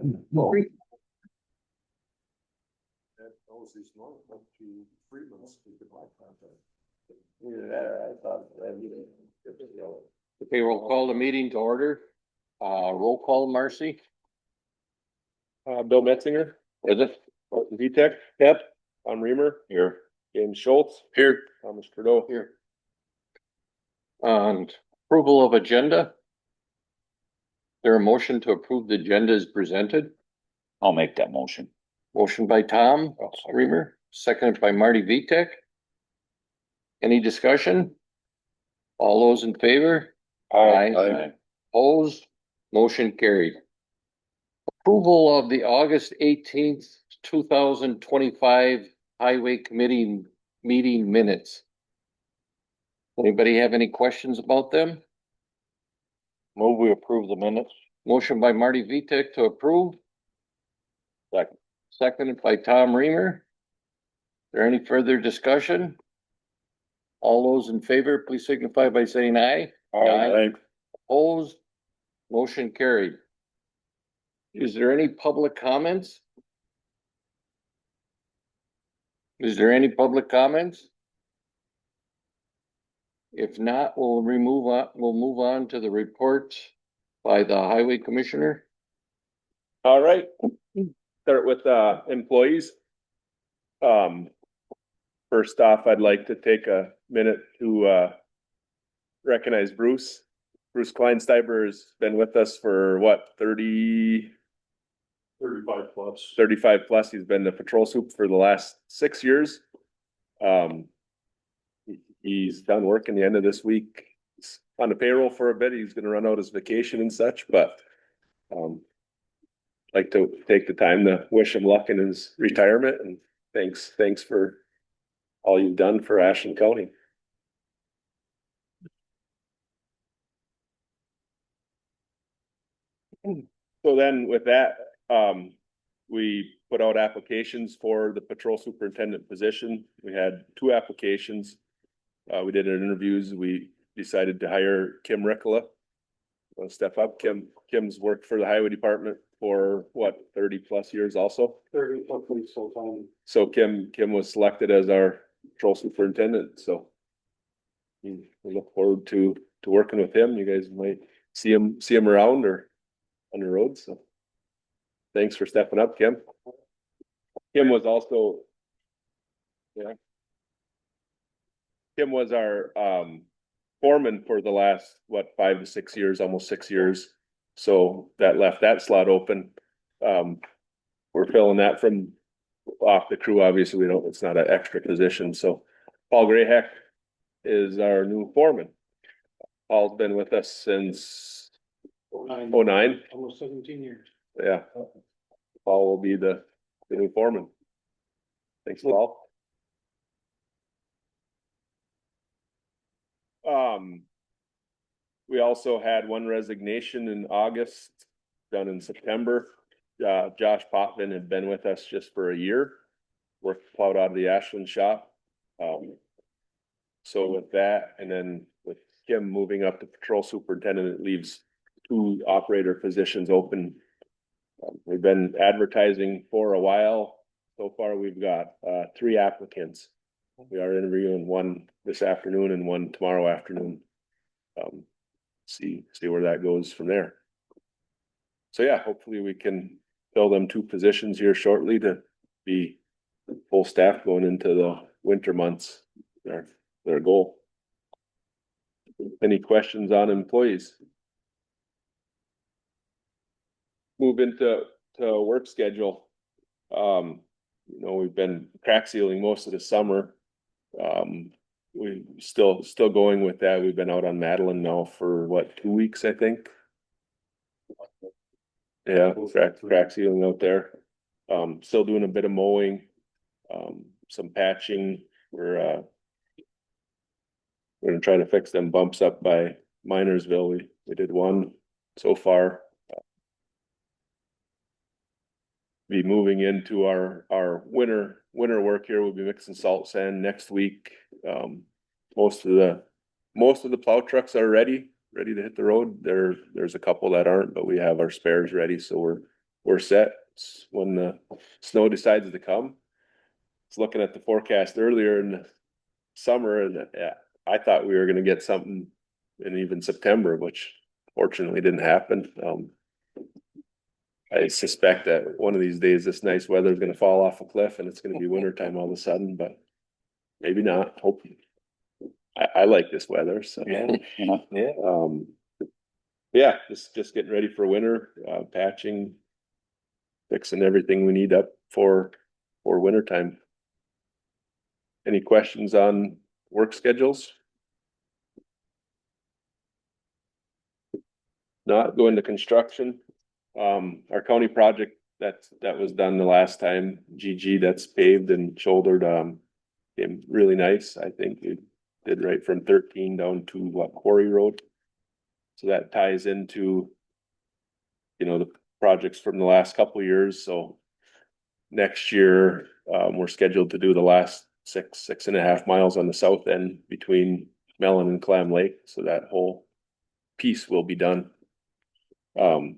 Well. Okay, we'll call the meeting to order. Roll call, Marcy. Bill Metzinger, Is it? Martin Vitek, Yep. Tom Reamer, Here. James Schultz, Here. Thomas Trudeau. Here. And approval of agenda. There a motion to approve the agenda as presented? I'll make that motion. Motion by Tom Reamer, seconded by Marty Vitek. Any discussion? All those in favor? Aye. Opposed? Motion carried. Approval of the August 18th, 2025 Highway Committee meeting minutes. Anybody have any questions about them? Move we approve the minutes. Motion by Marty Vitek to approve. Second. Seconded by Tom Reamer. Is there any further discussion? All those in favor, please signify by saying aye. Aye. Opposed? Motion carried. Is there any public comments? Is there any public comments? If not, we'll move on to the report by the highway commissioner. All right, start with employees. First off, I'd like to take a minute to recognize Bruce. Bruce Kleinsteiber has been with us for what, 35 plus. He's been the patrol soup for the last 6 years. He's done work in the end of this week. He's on the payroll for a bit. He's gonna run out his vacation and such, but like to take the time to wish him luck in his retirement, and thanks for all you've done for Ashland County. So then with that, we put out applications for the patrol superintendent position. We had 2 applications. We did interviews. We decided to hire Kim Ricola. Want to step up? Kim's worked for the highway department for what, 30 plus years also? 30 plus full time. So Kim was selected as our patrol superintendent, so we look forward to working with him. You guys might see him around or on the road, so thanks for stepping up, Kim. Kim was also, Kim was our foreman for the last, 5 to 6 years, almost 6 years. So that left that slot open. We're filling that from off the crew. Obviously, it's not an extra position. So Paul Grayheck is our new foreman. Paul's been with us since 09. Almost 17 years. Yeah. Paul will be the new foreman. Thanks, Paul. We also had 1 resignation in August, done in September. Josh Potvin had been with us just for a year, worked plowed out of the Ashland shop. So with that, and then with Kim moving up to patrol superintendent, it leaves 2 operator positions open. We've been advertising for a while. So far, we've got 3 applicants. We are interviewing 1 this afternoon and 1 tomorrow afternoon. See where that goes from there. So yeah, hopefully we can fill them 2 positions here shortly to be full staff going into the winter months. Their goal. Any questions on employees? Move into work schedule. We've been crack sealing most of the summer. We still going with that. We've been out on Madeline now for what, 2 weeks, I think. Yeah, crack sealing out there. Still doing a bit of mowing, some patching. We're gonna try to fix them bumps up by Minersville. We did 1 so far. Be moving into our winter work here. We'll be mixing salt sand next week. Most of the plow trucks are ready to hit the road. There's a couple that aren't, but we have our spares ready, so we're we're set when the snow decides to come. I was looking at the forecast earlier in the summer and I thought we were gonna get something in even September, which fortunately didn't happen. I suspect that one of these days, this nice weather is gonna fall off a cliff and it's gonna be winter time all of a sudden, but maybe not, hope. I like this weather, so. Yeah. Yeah, just getting ready for winter, patching, fixing everything we need up for winter time. Any questions on work schedules? Not going to construction. Our county project that was done the last time, GG, that's paved and shouldered, came really nice. I think it did right from 13 down to Quarry Road. So that ties into, the projects from the last couple of years. So next year, we're scheduled to do the last 6.5 miles on the south end between Mellon and Clam Lake. So that whole piece will be done. I've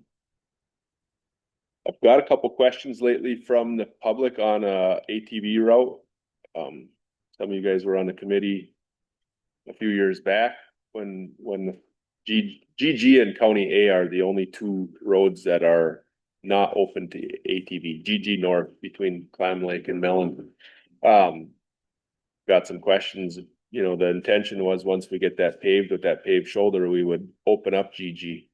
got a couple questions lately from the public on a ATV route. Some of you guys were on the committee a few years back when the GG and County A are the only two roads that are not open to ATV. GG North between Clam Lake and Mellon. Got some questions. The intention was once we get that paved with that paved shoulder, we would open up GG.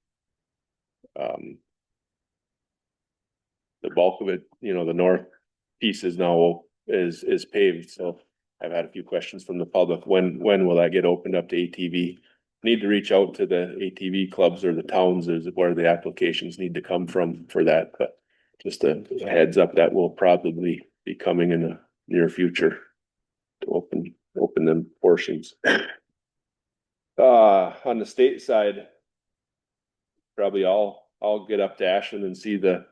The bulk of it, the north piece is now is paved. So I've had a few questions from the public. When will that get opened up to ATV? Need to reach out to the ATV clubs or the towns is where the applications need to come from for that. But just a heads up, that will probably be coming in the near future to open them portions. On the state side, probably I'll get up to Ashland and see the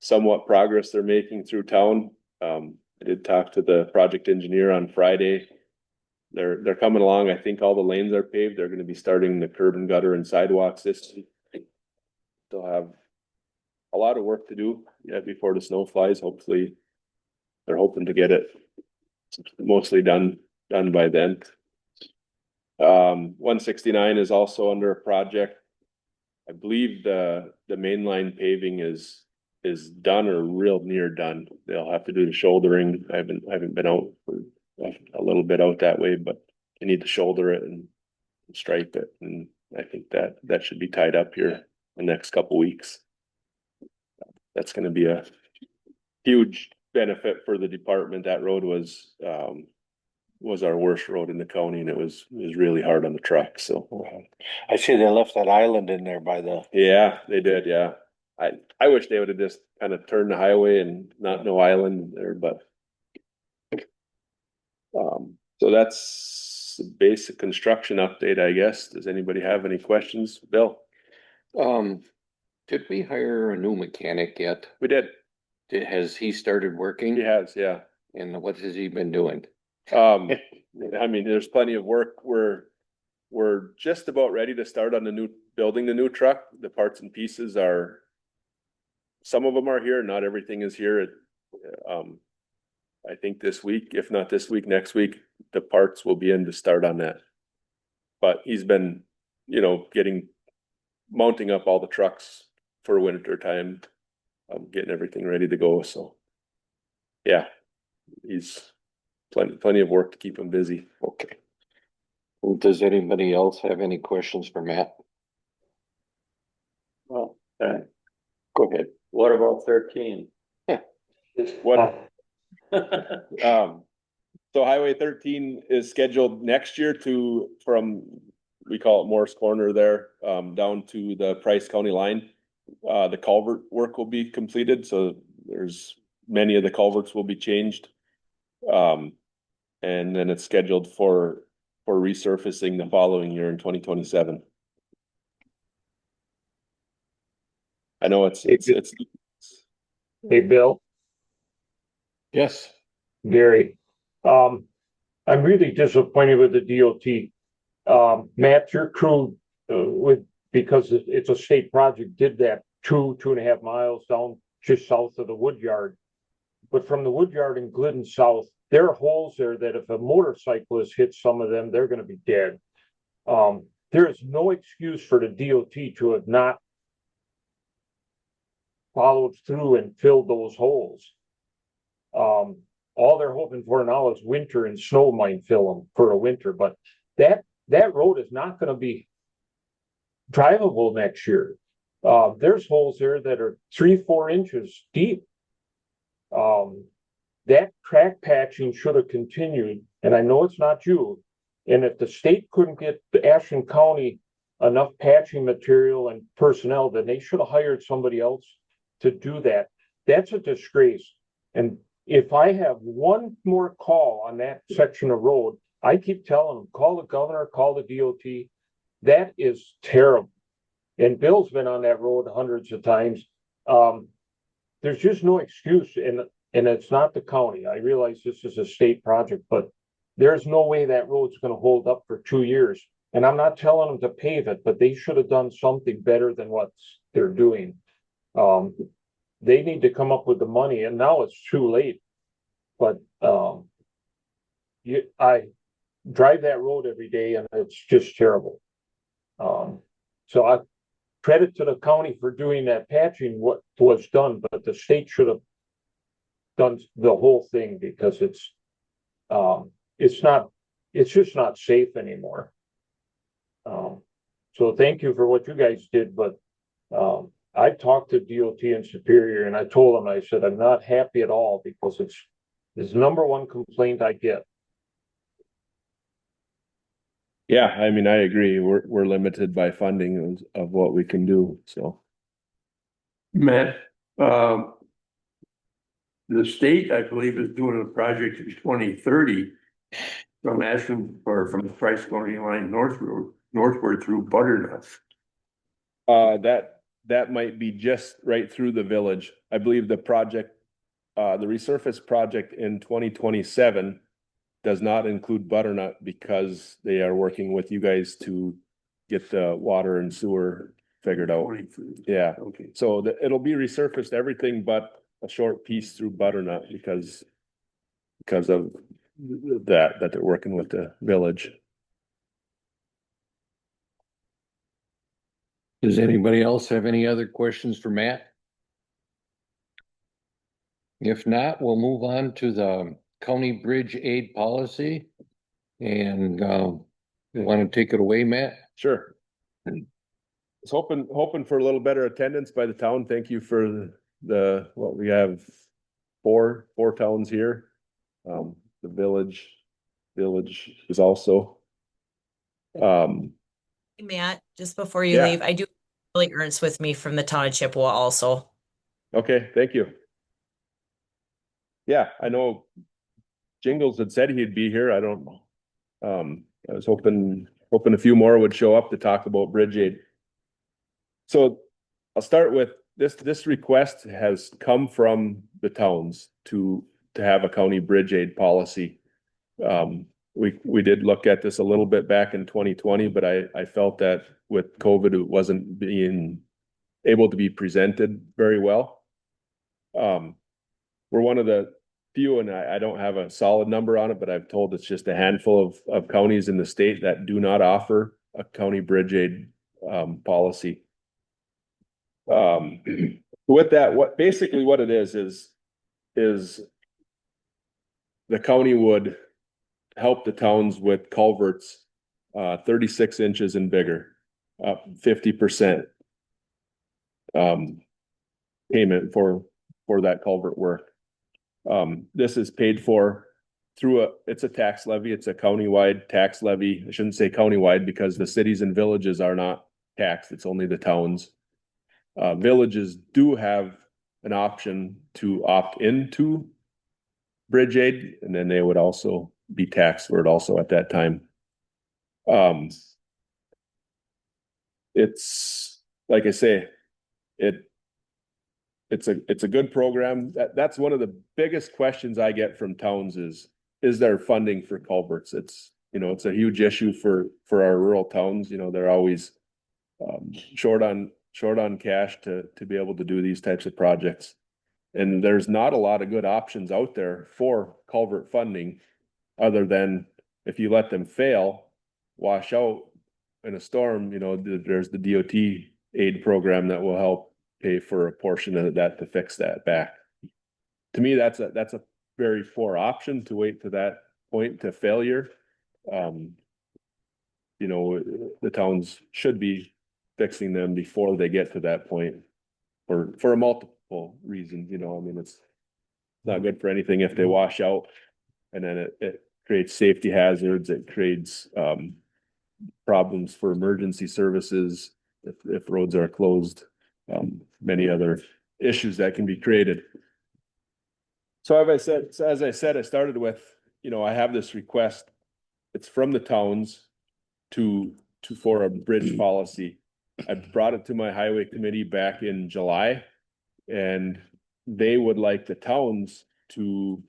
somewhat progress they're making through town. I did talk to the project engineer on Friday. They're coming along. I think all the lanes are paved. They're gonna be starting the curb and gutter and sidewalks this week. They'll have a lot of work to do yet before the snow flies. Hopefully, they're hoping to get it mostly done by then. 169 is also under a project. I believe the mainline paving is done or real near done. They'll have to do the shouldering. I haven't been out for a little bit out that way, but they need to shoulder it and stripe it. And I think that should be tied up here the next couple weeks. That's going to be a huge benefit for the department. That road was our worst road in the county, and it was really hard on the truck. So I see they left that island in there by the. yeah, they did. Yeah. I wish they would have just kind of turned the highway and no island there, but so that's the basic construction update, I guess. Does anybody have any questions? Bill? Did we hire a new mechanic yet? We did. Has he started working? He has, yeah. And what has he been doing? I mean, there's plenty of work. We're just about ready to start on building the new truck. The parts and pieces some of them are here, not everything is here. I think this week, if not this week, next week, the parts will be in to start on that. But he's been, mounting up all the trucks for winter time, getting everything ready to go. So yeah, he's plenty of work to keep him busy. Okay. Does anybody else have any questions for Matt? Well, Go ahead. what about 13? What? So Highway 13 is scheduled next year we call it Morris Corner there, down to the Price County line. The culvert work will be completed, so many of the culverts will be changed. And then it's scheduled for resurfacing the following year in 2027. I know it's Hey, Bill, Yes. Gary, I'm really disappointed with the DOT. Matt, your crew, because it's a state project, did that 2.5 miles down just south of the wood yard. But from the wood yard in Glidden south, there are holes there that if a motorcyclist hits some of them, they're gonna be dead. There is no excuse for the DOT to have not followed through and filled those holes. All they're hoping for now is winter and snow might fill them for a winter, but that road is not gonna be drivable next year. There's holes there that are 3-4 inches deep. That track patching should have continued, and I know it's not you. And if the state couldn't get the Ashland County enough patching material and personnel, then they should have hired somebody else to do that. That's a disgrace. And if I have one more call on that section of road, I keep telling them, call the governor, call the DOT. That is terrible. And Bill's been on that road hundreds of times. There's just no excuse, and it's not the county. I realize this is a state project, but there's no way that road's gonna hold up for 2 years. And I'm not telling them to pave it, but they should have done something better than what they're doing. They need to come up with the money, and now it's too late. But I drive that road every day, and it's just terrible. So I credit to the county for doing that patching, what was done, but the state should have done the whole thing, because it's just not safe anymore. So thank you for what you guys did, but I talked to DOT in Superior, and I told them, I said, I'm not happy at all, because it's the number one complaint I get. Yeah, I mean, I agree. We're limited by funding of what we can do, so. Matt, the state, I believe, is doing a project in 2030 from Ashland, or from the Price County line northward through Butternut. That might be just right through the village. I believe the project, the resurface project in 2027 does not include Butternut, because they are working with you guys to get the water and sewer figured out. Yeah, Okay. so it'll be resurfaced, everything but a short piece through Butternut, because of that they're working with the village. Does anybody else have any other questions for Matt? If not, we'll move on to the county bridge aid policy. And you want to take it away, Matt? Sure. Was hoping for a little better attendance by the town. Thank you for what we have, four towns here. The village is also. Matt, just before you Yeah. leave, I do Billy Ernst with me from the town of Chippewa also. Okay, thank you. Yeah, I know Jingles had said he'd be here. I don't know. I was hoping a few more would show up to talk about bridge aid. So I'll start with this request has come from the towns to have a county bridge aid policy. We did look at this a little bit back in 2020, but I felt that with COVID, it wasn't being able to be presented very well. We're one of the few, and I don't have a solid number on it, but I've told it's just a handful of counties in the state that do not offer a county bridge aid policy. With that, what it is the county would help the towns with culverts 36 inches and bigger, up 50% payment for that culvert work. This is paid for through it's a tax levy. It's a countywide tax levy. I shouldn't say countywide, because the cities and villages are not taxed. It's only the towns. Villages do have an option to opt into bridge aid, and then they would also be taxed for it also at that time. It's like I say, it's a good program. That's one of the biggest questions I get from towns is there funding for culverts? It's a huge issue for our rural towns. They're always short on cash to be able to do these types of projects. And there's not a lot of good options out there for culvert funding, other than if you let them fail, wash out in a storm, you know, there's the DOT aid program that will help pay for a portion of that to fix that back. To me, that's a very poor option to wait to that point to failure. You know, the towns should be fixing them before they get to that point for a multiple reasons, you know, I mean, it's not good for anything if they wash out and then it creates safety hazards, it creates, problems for emergency services if roads are closed, many other issues that can be created. So as I said, I started with, you know, I have this request. It's from the towns for a bridge policy. I brought it to my highway committee back in July. And they would like the towns to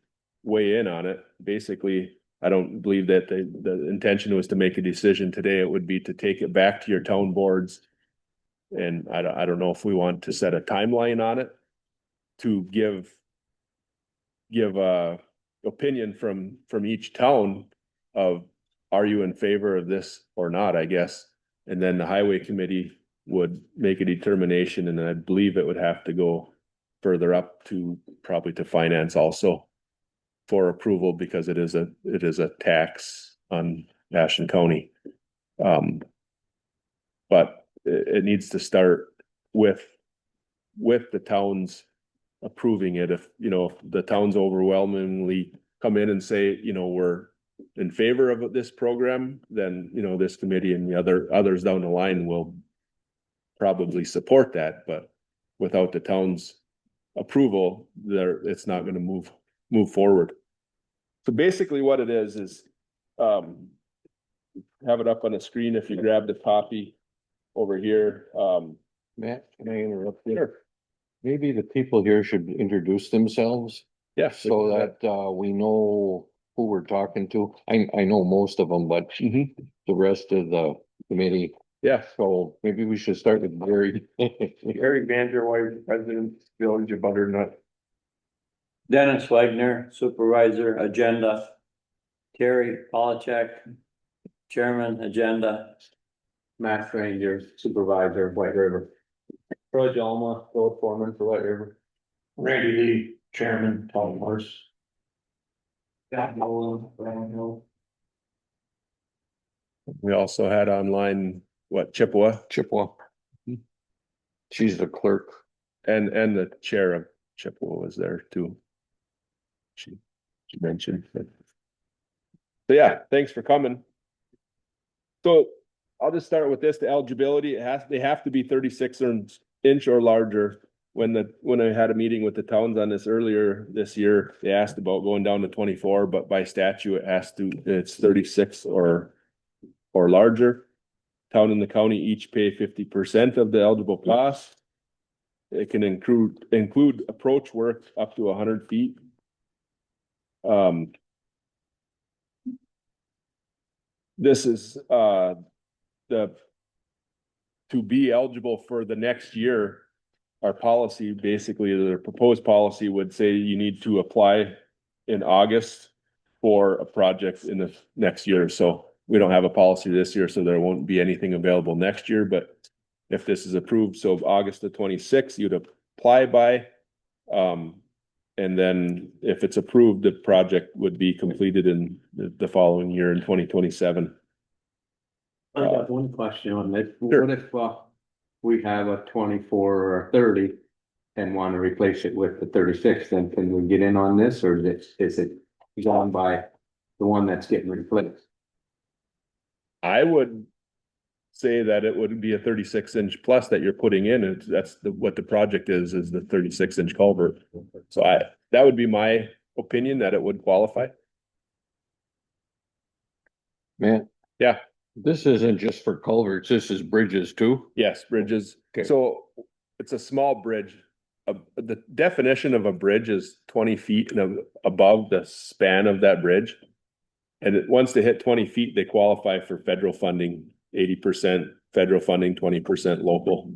weigh in on it. Basically, I don't believe that the intention was to make a decision today. It would be to take it back to your town boards. And I don't know if we want to set a timeline on it to give a opinion from each town of, are you in favor of this or not, I guess. And then the highway committee would make a determination, and I believe it would have to go further up to probably to finance also for approval, because it is a tax on Ashen County. But it needs to start with the towns approving it. If, you know, if the towns overwhelmingly come in and say, you know, we're in favor of this program, then, you know, this committee and the others down the line will probably support that. But without the town's approval, it's not going to move forward. So basically what it is have it up on the screen if you grab the copy over here. Matt, can I interrupt you? Sure. Maybe the people here should introduce themselves Yes. so that we know who we're talking to. I know most of them, but Mhm. the rest of the committee. Yeah. So maybe we should start with Gary. Eric Vanderwide, President, Village of Butternut. Dennis Wagner, Supervisor, Agenda. Terry Polachek, Chairman, Agenda. Matt Ranger, Supervisor, White River. Troy Alma, Road Foreman for White River. Randy Lee, Chairman, Tom Morse. Scott Nolan, Brown Hill. We also had online, Chippewa Chippewa. She's the clerk. and the chair of Chippewa was there too. She mentioned it. So yeah, thanks for coming. So I'll just start with this, the eligibility, they have to be 36-inch or larger. When I had a meeting with the towns on this earlier this year, they asked about going down to 24, but by statute, it's 36 or larger. Town and the county each pay 50% of the eligible costs. It can include approach work up to 100 feet. This is to be eligible for the next year. Our policy, basically, the proposed policy would say you need to apply in August for a project in the next year. So we don't have a policy this year, so there won't be anything available next year. But if this is approved, so August the 26th, you'd apply by. And then if it's approved, the project would be completed in the following year in 2027. I got one question on this. Sure. What if, we have a 24 or 30 and want to replace it with the 36, then can we get in on this, or is it gone by the one that's getting replaced? I would say that it would be a 36-inch plus that you're putting in. That's what the project is the 36-inch culvert. So that would be my opinion, that it would qualify. Man. Yeah. This isn't just for culverts, this is bridges too. Yes, bridges. Okay. So it's a small bridge. The definition of a bridge is 20 feet and above the span of that bridge. And once they hit 20 feet, they qualify for federal funding, 80% federal funding, 20% local.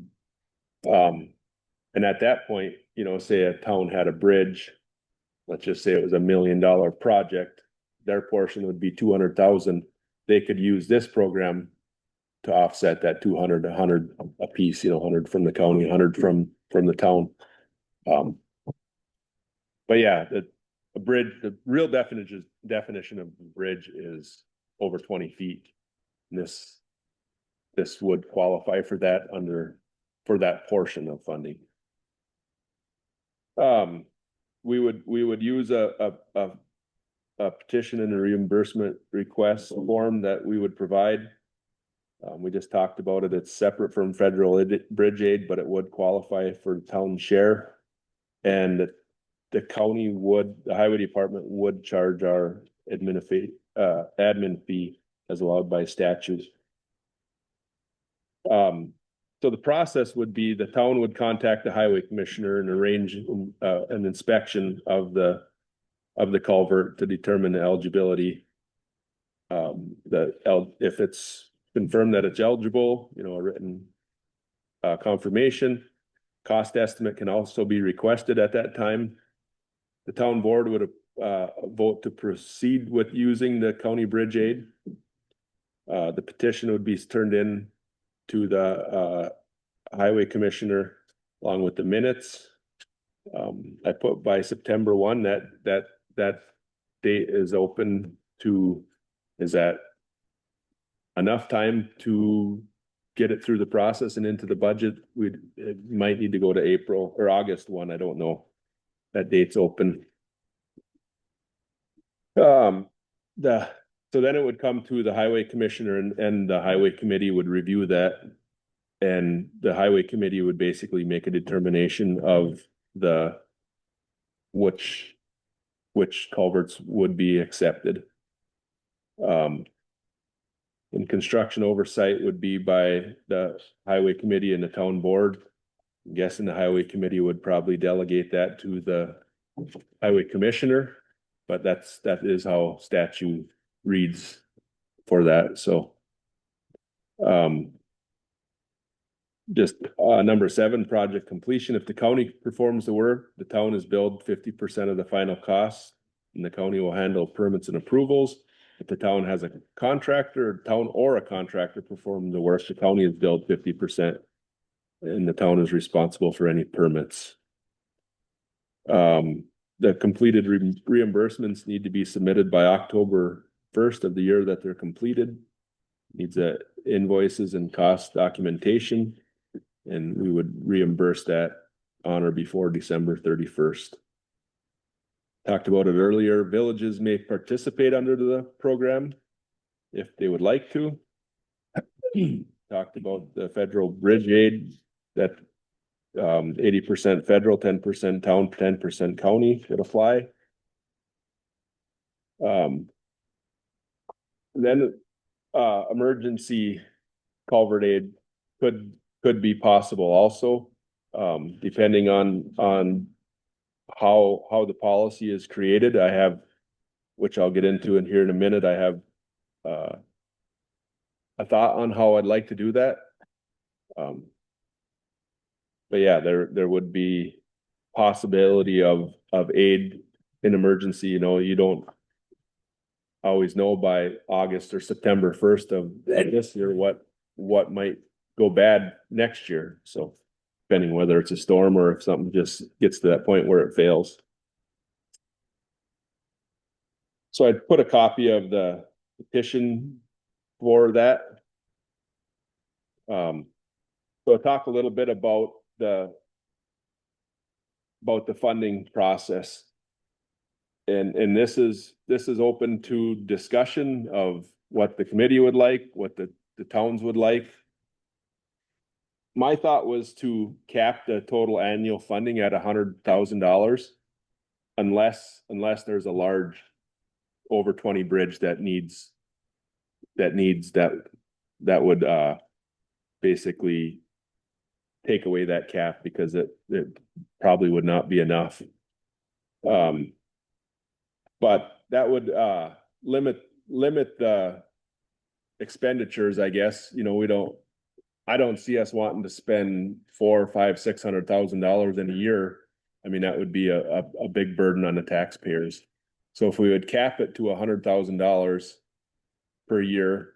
And at that point, you know, say a town had a bridge, let's just say it was $1 million project, their portion would be 200,000. They could use this program to offset that 200, 100 a piece, you know, 100 from the county, 100 from the town. But yeah, a bridge, the real definition of bridge is over 20 feet. And this would qualify for that for that portion of funding. We would use a petition and a reimbursement request form that we would provide. We just talked about it. It's separate from federal bridge aid, but it would qualify for town share. And the county the highway department would charge our admin fee as allowed by statute. So the process would be the town would contact the highway commissioner and arrange an inspection of the culvert to determine the eligibility. If it's confirmed that it's eligible, you know, a written confirmation. Cost estimate can also be requested at that time. The town board would vote to proceed with using the county bridge aid. The petition would be turned in to the highway commissioner along with the minutes. I put by September 1 that date is open to, is that enough time to get it through the process and into the budget? We might need to go to April or August 1. I don't know. That date's open. So then it would come to the highway commissioner and the highway committee would review that. And the highway committee would basically make a determination of which culverts would be accepted. And construction oversight would be by the highway committee and the town board. I'm guessing the highway committee would probably delegate that to the highway commissioner, but that is how statute reads for that. So, just number 7, project completion. If the county performs the work, the town is billed 50% of the final costs, and the county will handle permits and approvals. If the town has a contractor perform the work, the county is billed 50%, and the town is responsible for any permits. The completed reimbursements need to be submitted by October 1st of the year that they're completed. Needs invoices and cost documentation, and we would reimburse that on or before December 31st. Talked about it earlier. Villages may participate under the program if they would like to. Talked about the federal bridge aid that 80% federal, 10% town, 10% county could apply. Then emergency culvert aid could be possible also, depending on how the policy is created. I have, which I'll get into in here in a minute, I have a thought on how I'd like to do that. But yeah, there would be possibility of aid in emergency. You know, you don't always know by August or September 1st of this year what might go bad next year. So depending whether it's a storm or if something just gets to that point where it fails. So I put a copy of the petition for that. So I'll talk a little bit about the funding process. And this is open to discussion of what the committee would like, what the towns would like. My thought was to cap the total annual funding at $100,000 unless there's a large over 20 bridge that would basically take away that cap, because it probably would not be enough. But that would limit the expenditures, I guess. You know, I don't see us wanting to spend $400,000, $500,000, $600,000 in a year I mean, that would be a big burden on the taxpayers. So if we would cap it to $100,000 per year,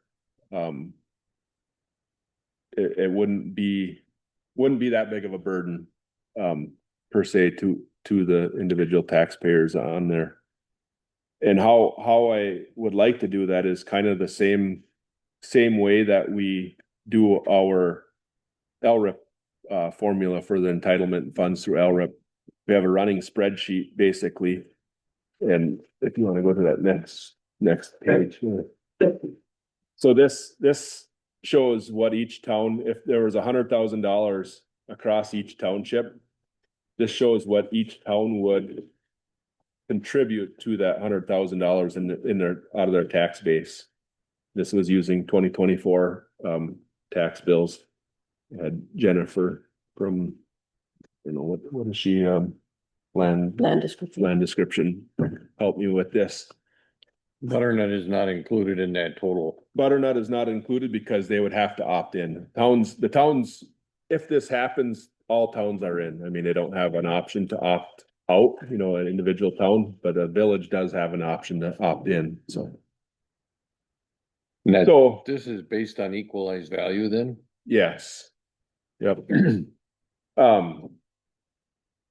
it wouldn't be that big of a burden, per se to the individual taxpayers on there. And how I would like to do that is kind of the same way that we do our LRIP formula for the entitlement funds through LRIP. We have a running spreadsheet basically. And if you want to go to that next page. So this shows what each town, if there was $100,000 across each township, this shows what each town would contribute to that $100,000 in their out of their tax base. This was using 2024 tax bills. Had Jennifer from, what is she, land description help me with this. Butternut is not included in that total. Butternut is not included because they would have to opt in. The towns, if this happens, all towns are in. I mean, they don't have an option to opt out, an individual town, but a village does have an option to opt in, so. So, This is based on equalized value then? yes. Yep.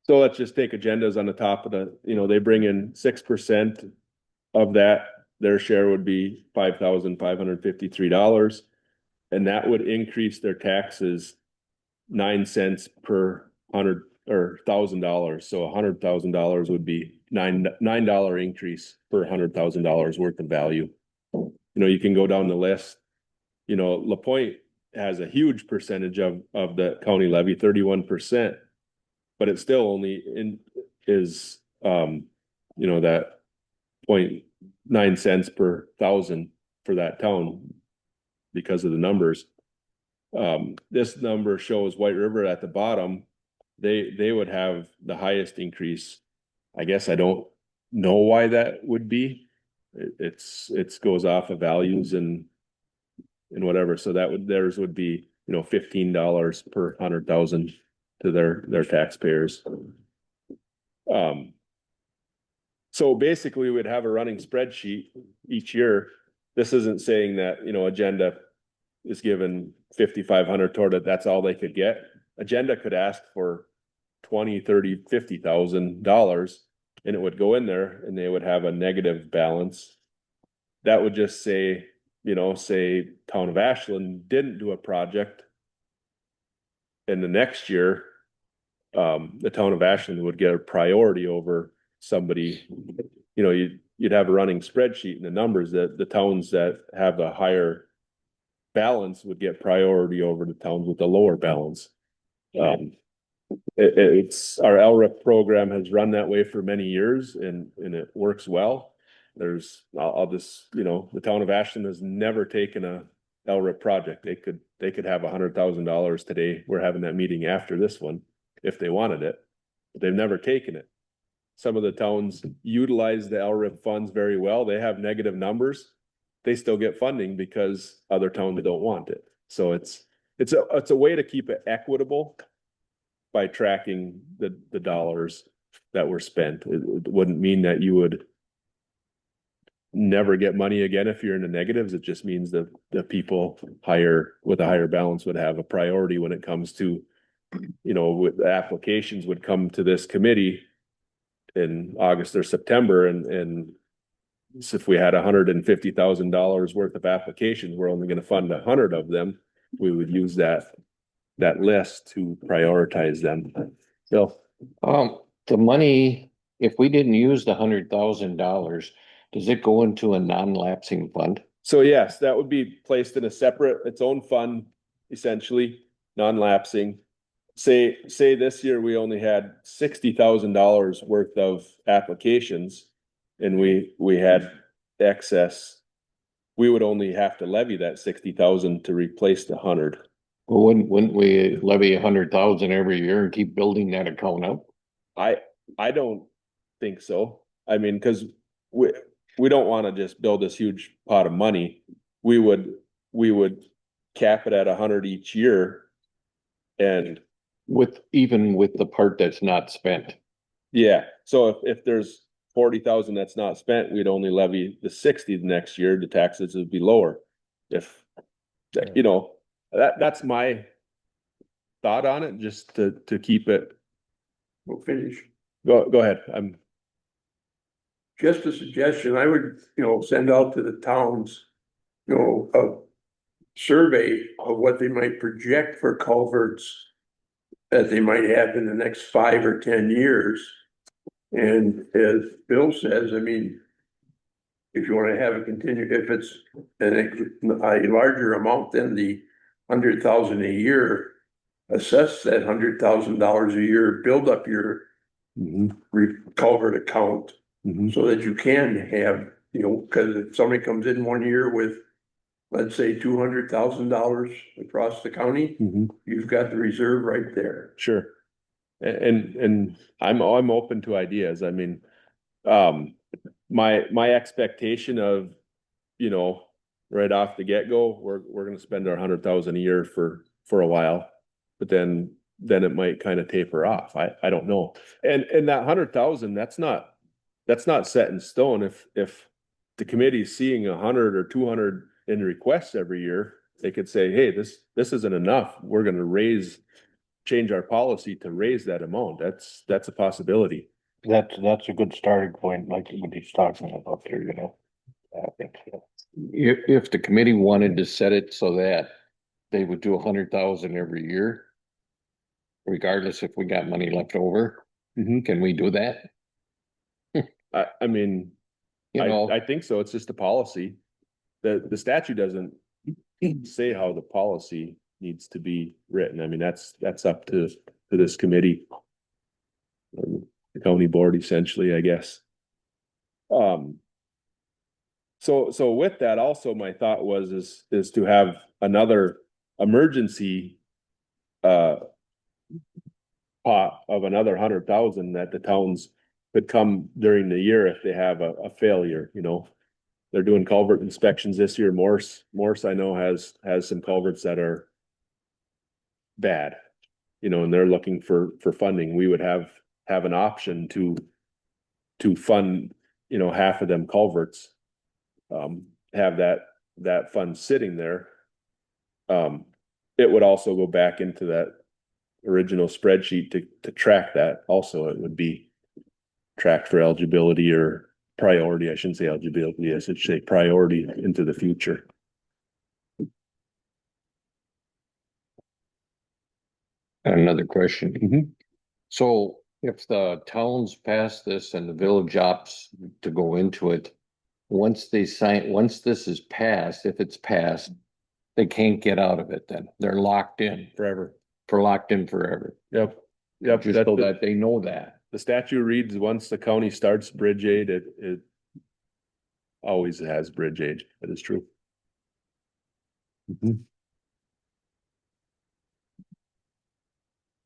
So let's just take agendas on the top of they bring in 6% of that. Their share would be $5,553. And that would increase their taxes 9 cents per $100 or $1,000. So $100,000 would be $9 increase per $100,000 worth of value. You can go down the list. LaPointe has a huge percentage of the county levy, 31%, but it still only is that 0.9 cents per thousand for that town because of the numbers. This number shows White River at the bottom. They would have the highest increase. I guess I don't know why that would be. It goes off of values and whatever. So theirs would be, $15 per 100,000 to their taxpayers. So basically we'd have a running spreadsheet each year. This isn't saying that, Agenda is given 5,500 toward it. That's all they could get. Agenda could ask for $20,000, $30,000, $50,000 and it would go in there and they would have a negative balance. That would just say, say Town of Ashland didn't do a project. And the next year, the Town of Ashland would get a priority over somebody. You'd have a running spreadsheet and the numbers that the towns that have a higher balance would get priority over the towns with the lower balance. It's our LRIP program has run that way for many years and it works well. I'll just, the Town of Ashland has never taken a LRIP project. They could have $100,000 today. We're having that meeting after this one if they wanted it, but they've never taken it. Some of the towns utilize the LRIP funds very well. They have negative numbers. They still get funding because other towns don't want it. So it's a way to keep it equitable by tracking the dollars that were spent. It wouldn't mean that you would never get money again if you're in the negatives. It just means that the people with a higher balance would have a priority when it comes to, with the applications would come to this committee in August or September. And so if we had $150,000 worth of applications, we're only going to fund 100 of them. We would use that list to prioritize them. Bill? The money, if we didn't use the $100,000, does it go into a non-lapsing fund? So yes, that would be placed in its own fund, essentially, non-lapsing. Say this year we only had $60,000 worth of applications and we had excess. We would only have to levy that 60,000 to replace the 100. Well, wouldn't we levy 100,000 every year and keep building that account up? I don't think so. I mean, because we don't want to just build this huge pot of money. We would cap it at 100 each year. And Even with the part that's not spent. Yeah, so if there's 40,000 that's not spent, we'd only levy the 60 the next year, the taxes would be lower. If, you know, that's my thought on it, just to keep it, We'll finish. go ahead, Just a suggestion, I would, send out to the towns, a survey of what they might project for culverts that they might have in the next 5 or 10 years. And as Bill says, I mean, if you wanna have a if it's a larger amount than the 100,000 a year, assess that $100,000 a year, build up your culvert account so that you can have, cause if somebody comes in one year with, let's say, $200,000 across the county, you've got the reserve right there. sure. And I'm open to ideas, I mean, my expectation of, right off the get-go, we're gonna spend our 100,000 a year for a while. But then it might kind of taper off, I don't know, and that 100,000, that's not set in stone, if the committee's seeing 100 or 200 in requests every year, they could say, hey, this isn't enough, we're gonna change our policy to raise that amount, that's a possibility. That's a good starting point, like what he's talking about there, I think so. If the committee wanted to set it so that they would do 100,000 every year, regardless if we got money left over, can we do that? I mean, I think so, it's just a policy. The statute doesn't say how the policy needs to be written, I mean, that's up to this committee. The county board essentially, I guess. So with that, also my thought is to have another emergency pot of another 100,000 that the towns could come during the year if they have a failure, They're doing culvert inspections this year. Morse I know has some culverts that are bad, and they're looking for funding. We would have an option to fund, half of them culverts. Have that fund sitting there. It would also go back into that original spreadsheet to track that. Also, it would be tracked for eligibility or priority. I shouldn't say eligibility, I should say priority into the future. Another question. So if the towns pass this and the village opts to go into it, once this is passed, if it's passed, they can't get out of it then. They're locked in Forever. forever. Yep. Just so that they know that. The statute reads, once the county starts bridge aid, it always has bridge aid. That is true.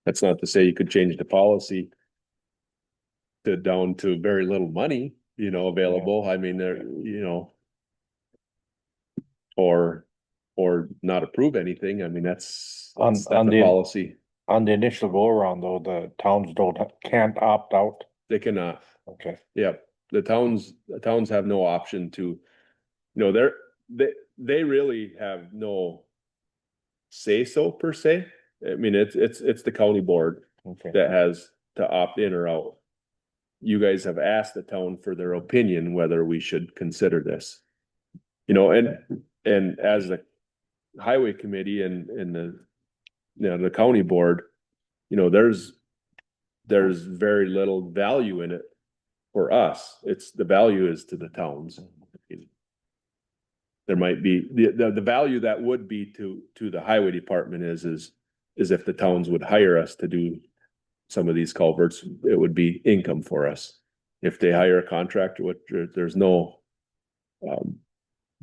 That's not to say you could change the policy down to very little money, available. I mean, there, or not approve anything. I mean, that's On the policy. On the initial go around though, the towns can't opt out. They cannot. Okay. Yep. The towns have no option to, they really have no say so per se. I mean, it's the county board Okay. that has to opt in or out. You guys have asked the town for their opinion whether we should consider this. And as the highway committee and the county board, there's very little value in it for us. It's the value is to the towns. There might be the value that would be to the highway department is if the towns would hire us to do some of these culverts, it would be income for us. If they hire a contractor, there's no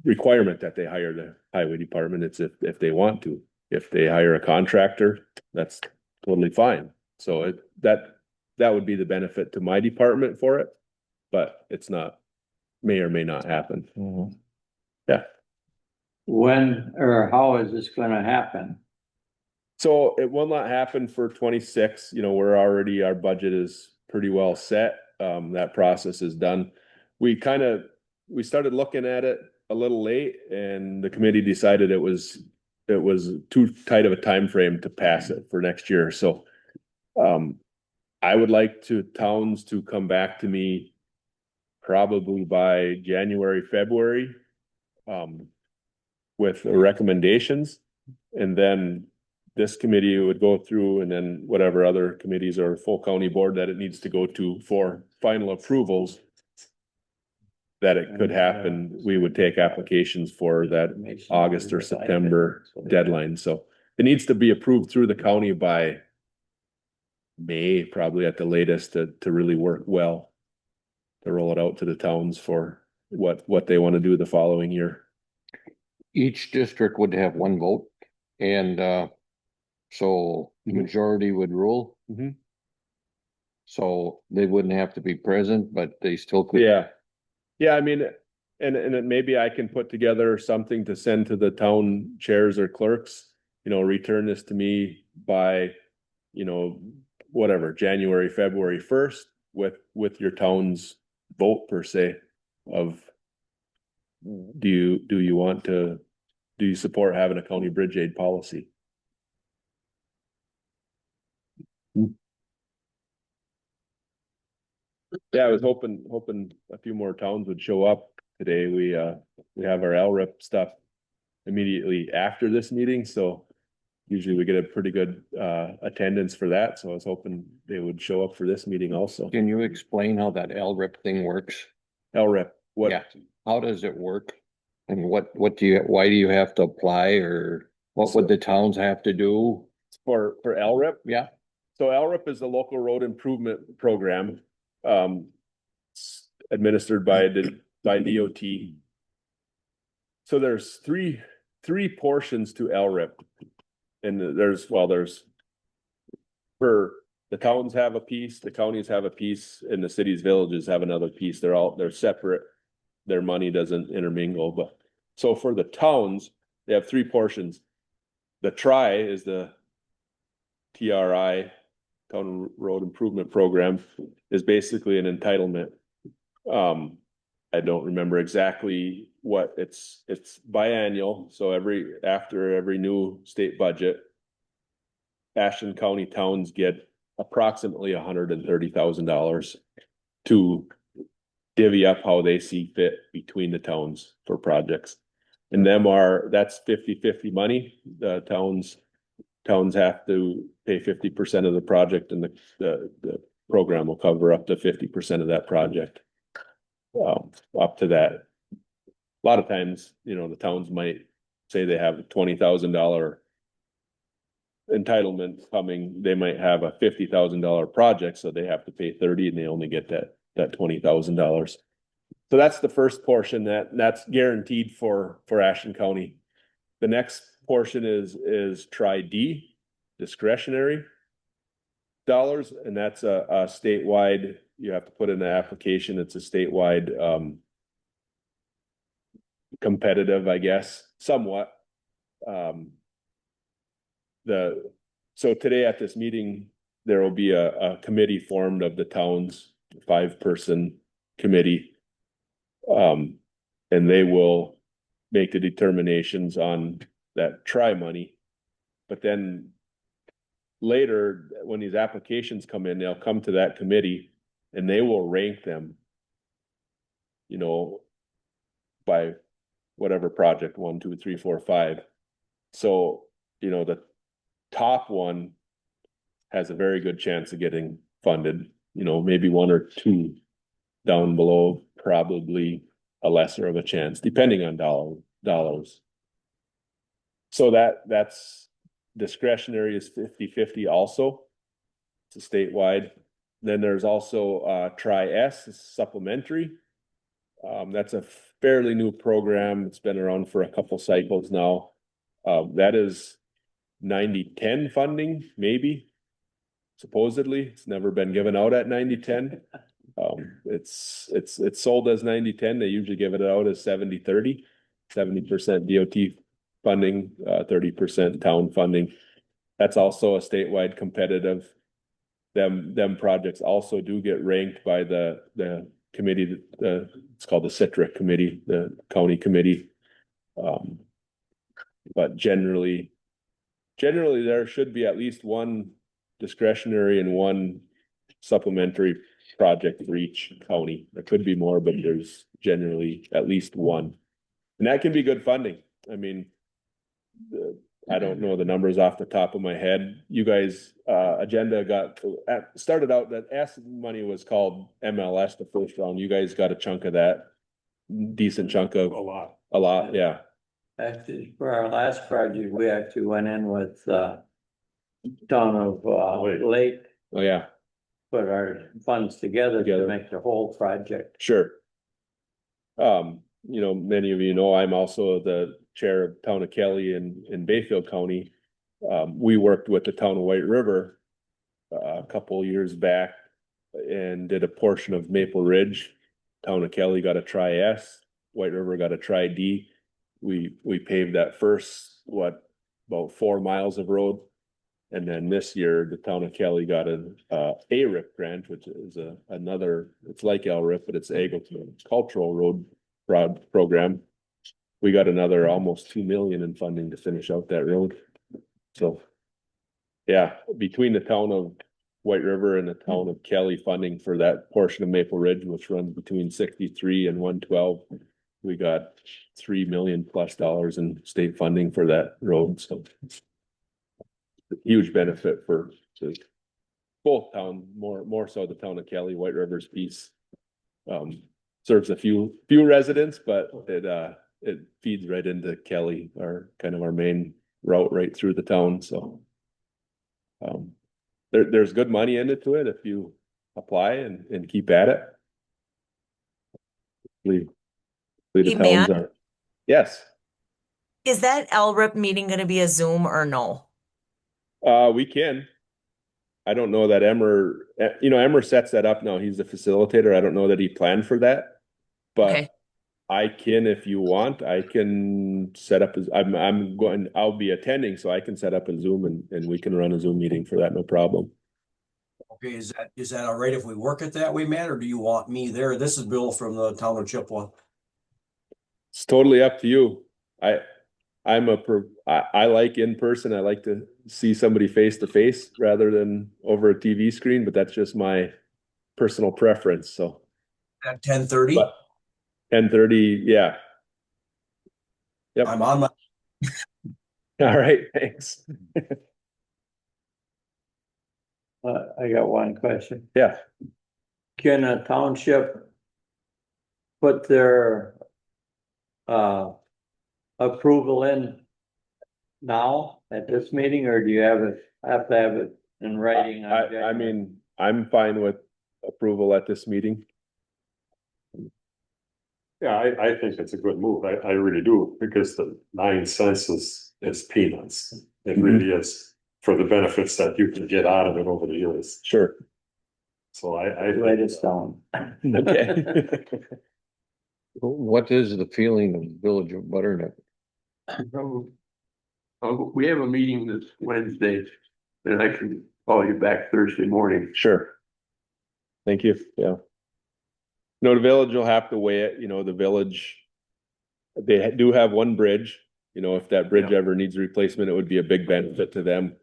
requirement that they hire the highway department. It's if they want to. If they hire a contractor, that's totally fine. So that would be the benefit to my department for it, but it's not, may or may not happen. Yeah. When or how is this gonna happen? So it will not happen for 26. We're already, our budget is pretty well set. That process is done. We started looking at it a little late and the committee decided it was too tight of a time frame to pass it for next year. So I would like towns to come back to me probably by January, February, with recommendations. And then this committee would go through, and then whatever other committees or full county board that it needs to go to for final approvals, that it could happen, we would take applications for that August or September deadline. So it needs to be approved through the county by May, probably at the latest, to really work well, to roll it out to the towns for what they want to do the following year. Each district would have one vote, and so the majority would rule. Mhm. So they wouldn't have to be present, but they still could. Yeah. Yeah, I mean, and maybe I can put together something to send to the town chairs or clerks, return this to me by, whatever, January, February 1st with your town's vote per se of do you support having a county bridge aid policy? Yeah, I was hoping a few more towns would show up today. We have our LRIP stuff immediately after this meeting, so usually we get a pretty good attendance for that. So I was hoping they would show up for this meeting also. Can you explain how that LRIP thing works? LRIP, what? Yeah. How does it work? And why do you have to apply, or what would the towns have to do? For LRIP? Yeah. So LRIP is the local road improvement program, administered by DOT. So there's three portions to LRIP. And there's for the towns have a piece, the counties have a piece, and the cities, villages have another piece. They're separate. Their money doesn't intermingle, but so for the towns, they have three portions. The TRI is the TRI, Town Road Improvement Program, is basically an entitlement. I don't remember exactly what it's biannual. So after every new state budget, Ashland County towns get approximately $130,000 to divvy up how they see fit between the towns for projects. And that's 50-50 money. The towns have to pay 50% of the project, and the program will cover up to 50% of that project. Up to that. A lot of times, the towns might say they have a $20,000 entitlement coming. They might have a $50,000 project, so they have to pay 30 and they only get that $20,000. So that's the first portion that's guaranteed for Ashland County. The next portion is Tri-D, discretionary dollars, and that's a statewide. You have to put in the application. It's a statewide competitive, I guess, somewhat. So today at this meeting, there will be a committee formed of the town's 5-person committee. And they will make the determinations on that TRI money. But then later, when these applications come in, they'll come to that committee and they will rank them, by whatever project, 1, 2, 3, 4, 5. So, the top one has a very good chance of getting funded, maybe 1 or 2 down below, probably a lesser of a chance, depending on dollars. So that's discretionary is 50-50 also. It's a statewide. Then there's also Tri-S, supplementary. That's a fairly new program. It's been around for a couple cycles now. That is 90-10 funding, maybe. Supposedly, it's never been given out at 90-10. It's sold as 90-10. They usually give it out as 70-30, 70% DOT funding, 30% town funding. That's also a statewide competitive. them projects also do get ranked by the committee, it's called the Citric Committee, the county committee. But generally there should be at least one discretionary and one supplementary project for each county. There could be more, but there's generally at least one. And that can be good funding. I mean, I don't know the numbers off the top of my head. You guys, agenda started out that S money was called MLS the first round. You guys got a chunk of that. Decent chunk of. A lot, yeah. Actually, for our last project, we actually went in with, town of, Lake, Oh, yeah, put our funds together Together. to make the whole project. sure. Many of you know, I'm also the chair of Town of Kelly in Bayfield County. We worked with the town of White River a couple of years back and did a portion of Maple Ridge. Town of Kelly got a Tri-S, White River got a Tri-D. We paved that first, about 4 miles of road. And then this year, the town of Kelly got an ARIP grant, which is another, it's like LRIP, but it's agricultural road program. We got another almost 2 million in funding to finish out that road. So, yeah, between the town of White River and the town of Kelly funding for that portion of Maple Ridge, which runs between 63 and 112, we got $3 million plus in state funding for that road. So huge benefit to both towns, more so the town of Kelly. White River's piece serves a few residents, but it feeds right into Kelly, our main route right through the town. So there's good money into it if you apply and keep at it. The Hey, towns Matt? are, yes. Is that LRIP meeting gonna be a Zoom or no? We can. I don't know that Emmer sets that up now. He's the facilitator. I don't know that he planned for that. But Okay. I can, if you want, I can set up I'll be attending, so I can set up a Zoom and we can run a Zoom meeting for that, no problem. Okay, is that all right if we work it that way, Matt, or do you want me there? This is Bill from the town of Chippewa. It's totally up to you. I like in person. I like to see somebody face to face rather than over a TV screen, but that's just my personal preference. So At 10:30, 10:30, yeah. Yep. I'm on my, All right, thanks. I got one question. Yeah. Can a township put their, approval in now at this meeting, or do you have to have it in writing? on I January? mean, I'm fine with approval at this meeting. Yeah, I think it's a good move. I really do, because the 9 cents is peanuts. It really is for the benefits that you can get out of it over the years. Sure. So I Write it down. Okay. What is the feeling of the village of Butternut? We have a meeting this Wednesday, and I can call you back Thursday morning. Sure. Thank you. Yeah. No, the village will have to weigh it, the village. They do have one bridge, if that bridge ever needs replacement, it would be a big benefit to them.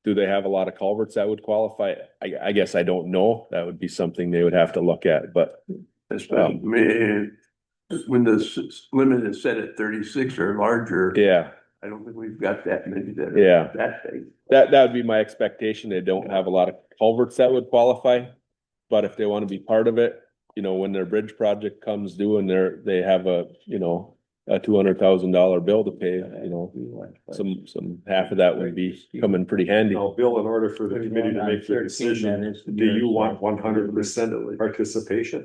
Do they have a lot of culverts that would qualify? I guess I don't know. That would be something they would have to look at, but. When the limit is set at 36 or larger. Yeah. I don't think we've got that many that are. Yeah. That big. That would be my expectation. They don't have a lot of culverts that would qualify. But if they want to be part of it, when their bridge project comes due and they have a $200,000 bill to pay, some half of that would be coming pretty handy. Now, Bill, in order for the committee to make the decision, do you want 100% participation?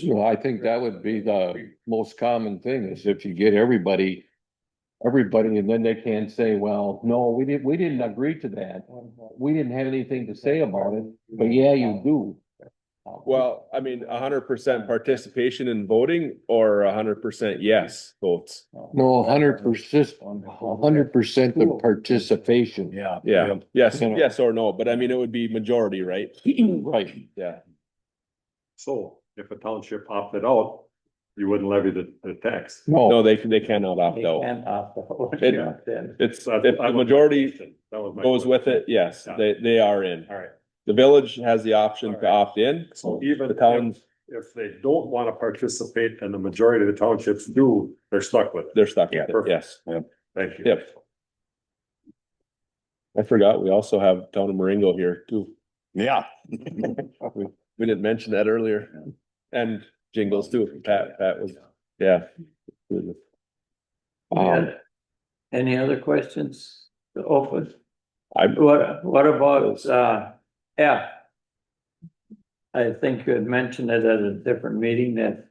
Well, I think that would be the most common thing, is if you get everybody, and then they can't say, well, no, we didn't agree to that. We didn't have anything to say about it, but yeah, you do. Well, I mean, 100% participation in voting or 100% yes votes. No, 100%, 100% of participation. Yeah. Yeah, yes, You know. yes or no, but I mean, it would be majority, right? Right. Yeah. So if a township opted out, you wouldn't levy the tax. No, No, they cannot opt They out. can't opt out. It- Yeah, then. It's, That- if that the was my majority question. That was my goes with question. it, yes, they are in. All right, The village has the option to Alright. opt in. so even The towns, if they don't wanna participate and the majority of the townships do, they're stuck with it. they're stuck with it, Perfect. yes. Thank you. Yep. I forgot, we also have Town of Marengo here too. Yeah. We didn't mention that earlier. And Jingles too. Pat was, yeah. um, Any other questions to open? I, What about, F? I think you had mentioned it at a different meeting that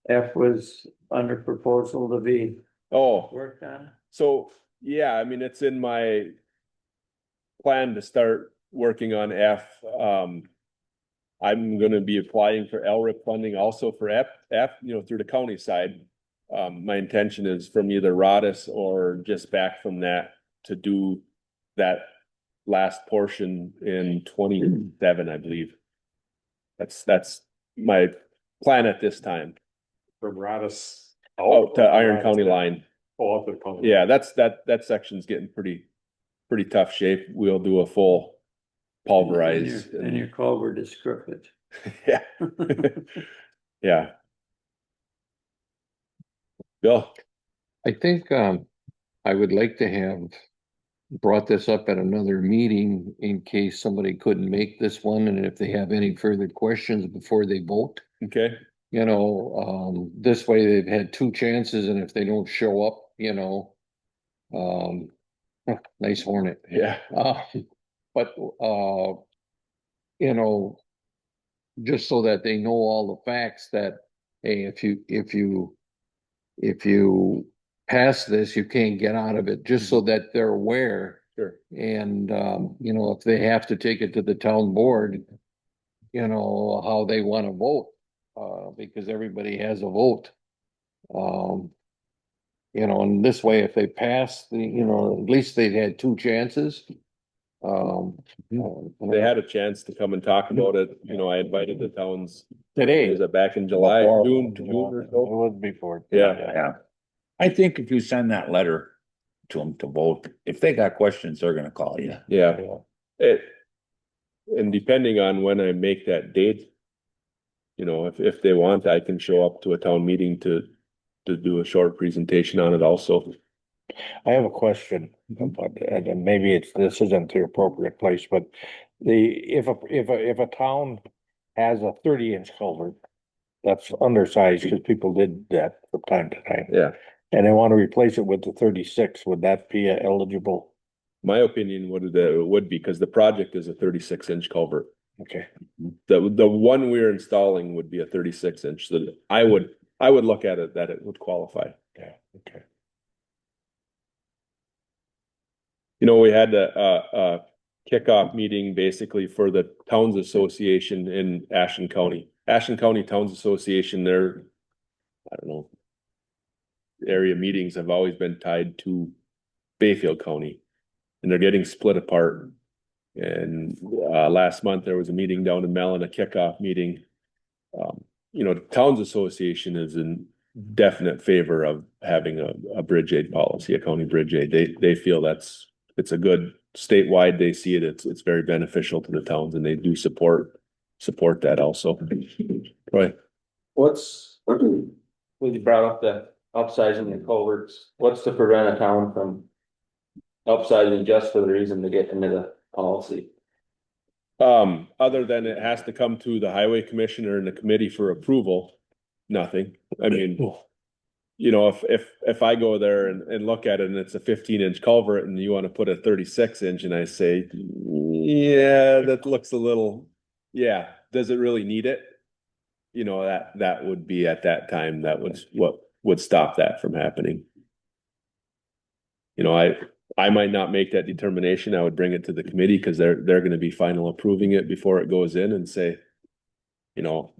F was under proposal to be oh, worked on. so, yeah, I mean, it's in my plan to start working on F. I'm gonna be applying for LRIP funding also for F, through the county side. My intention is from either Rodis or just back from that to do that last portion in 27, I believe. That's my plan at this time. From Radis. Out to Iron County line. Oh, out to the county. Yeah, that section's getting pretty tough shape. We'll do a full pulverize. And your culvert is crooked. Yeah. Yeah. Bill, I think, I would like to have brought this up at another meeting in case somebody couldn't make this one, and if they have any further questions before they vote. okay, You know, this way they've had two chances, and if they don't show up, you know, nice hornet. yeah, But, you know, just so that they know all the facts that, hey, if you pass this, you can't get out of it, just so that they're aware. sure. And, you know, if they have to take it to the town board, you know, how they want to vote, because everybody has a vote. You know, and this way, if they pass the, you know, at least they've had two chances. They had a chance to come and talk about it. I invited the towns, Today. is it back in July, June or It so? was before. Yeah. Yeah. I think if you send that letter to them to vote, if they got questions, they're gonna call you. Yeah, and depending on when I make that date, if they want, I can show up to a town meeting to do a short presentation on it also. I have a question, but and maybe this isn't the appropriate place, but if a town has a 30-inch culvert that's undersized, because people did that from time to time, Yeah, and they want to replace it with the 36, would that be eligible? my opinion would be, because the project is a 36-inch culvert. Okay. The one we're installing would be a 36-inch, so I would look at it that it would qualify. Yeah, okay. We had a kickoff meeting basically for the Towns Association in Ashland County. Ashland County Towns Association, their, I don't know, area meetings have always been tied to Bayfield County, and they're getting split apart. And last month there was a meeting down in Mellon, a kickoff meeting. The Towns Association is in definite favor of having a bridge aid policy, a county bridge aid. They feel it's a good statewide. They see it. It's very beneficial to the towns, and they do support that also. Right. When you brought up the upsizing the culverts, what's to prevent a town from upsizing just for the reason to get into the policy? Other than it has to come to the highway commissioner and the committee for approval, nothing. I mean, if I go there and look at it and it's a 15-inch culvert and you want to put a 36-inch, and I say, yeah, that looks a little, yeah, does it really need it? That would be at that time, that was what would stop that from happening. I might not make that determination. I would bring it to the committee, because they're going to be final approving it before it goes in, and say, you know,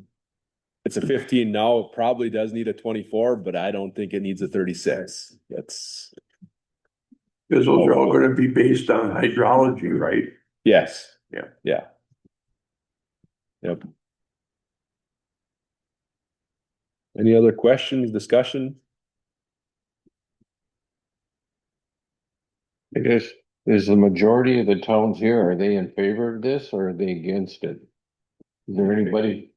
it's a 15 now, it probably does need a 24, but I don't think it needs a 36. That's, Cause those are all gonna be based on hydrology, right? yes. Yeah. Yeah. Yep. Any other questions, discussion? I guess, is the majority of the towns here, are they in favor of this or are they against it? Is there anybody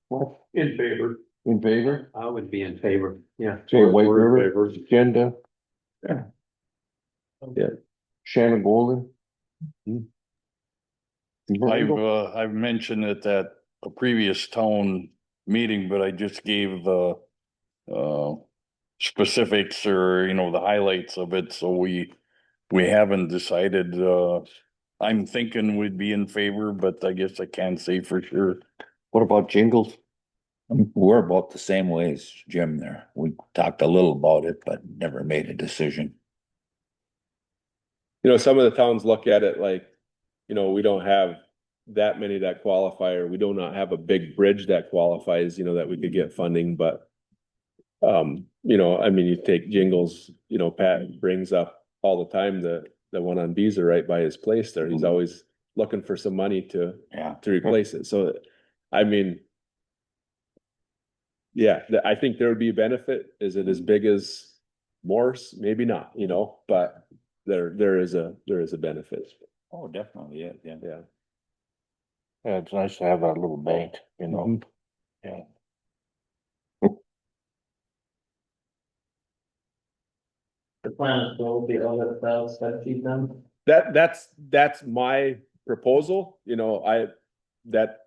In favor. in favor? I would be in favor, yeah. Say White We're in River, favor. agenda? Yeah. Yeah. Shannon Golden? I've mentioned it at a previous town meeting, but I just gave the specifics or, you know, the highlights of it, so we haven't decided, I'm thinking we'd be in favor, but I guess I can't say for sure. What about Jingles? We're about the same way as Jim there. We talked a little about it, but never made a decision. You know, some of the towns look at it like, you know, we don't have that many that qualify, or we do not have a big bridge that qualifies, you know, that we could get funding, but you know, I mean, you take Jingles, you know, Pat brings up all the time the one on Beezer right by his place there. He's always looking for some money to Yeah. replace it. So, I mean, yeah, I think there would be a benefit. Is it as big as Morse? Maybe not, you know, but there is a benefit. Oh, definitely, yeah. Yeah. Yeah, it's nice to have that little bank, you know? Yeah. The plan will be all that spreadsheet then? That's my proposal, you know, that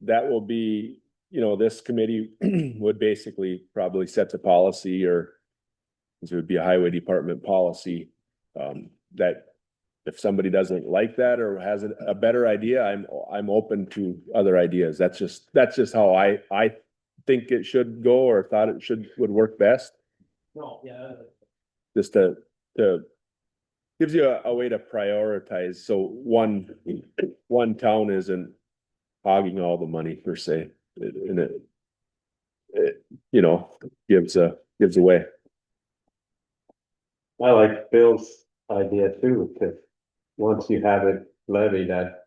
will be, you know, this committee would basically probably set the policy, or it would be a highway department policy. That if somebody doesn't like that or has a better idea, I'm open to other ideas. That's just how I think it should go, or thought it would work best. No, yeah. Just to gives you a way to prioritize, so one town isn't hogging all the money per se, and it you know, gives away. I like Bill's idea too, because once you have it levied at,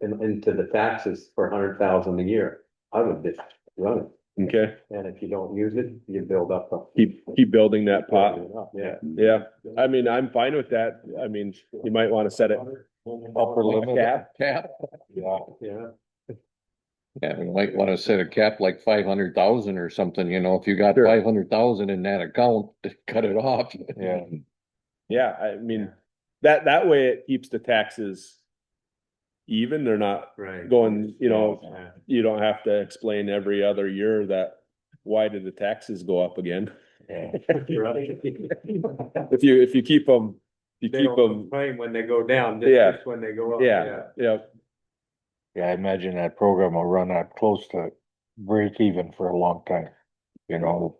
into the taxes for 100,000 a year, I would just run it. Okay, And if you don't use it, you build up a. keep building that pot. Yeah. Yeah, I mean, I'm fine with that. I mean, you might want to set it Upper limit. cap. Cap? Yeah. Yeah, we might wanna set a cap like 500,000 or something, you know, if you got Sure. 500,000 in that account, cut it off. Yeah. Yeah, I mean, that way it keeps the taxes even. They're not Right. going, you know, Yeah. you don't have to explain every other year that, why did the taxes go up again? Yeah. If you keep them, They don't complain when they go down, Yeah. just when they go up. yeah. Yeah, I imagine that program will run out close to break even for a long time, you know?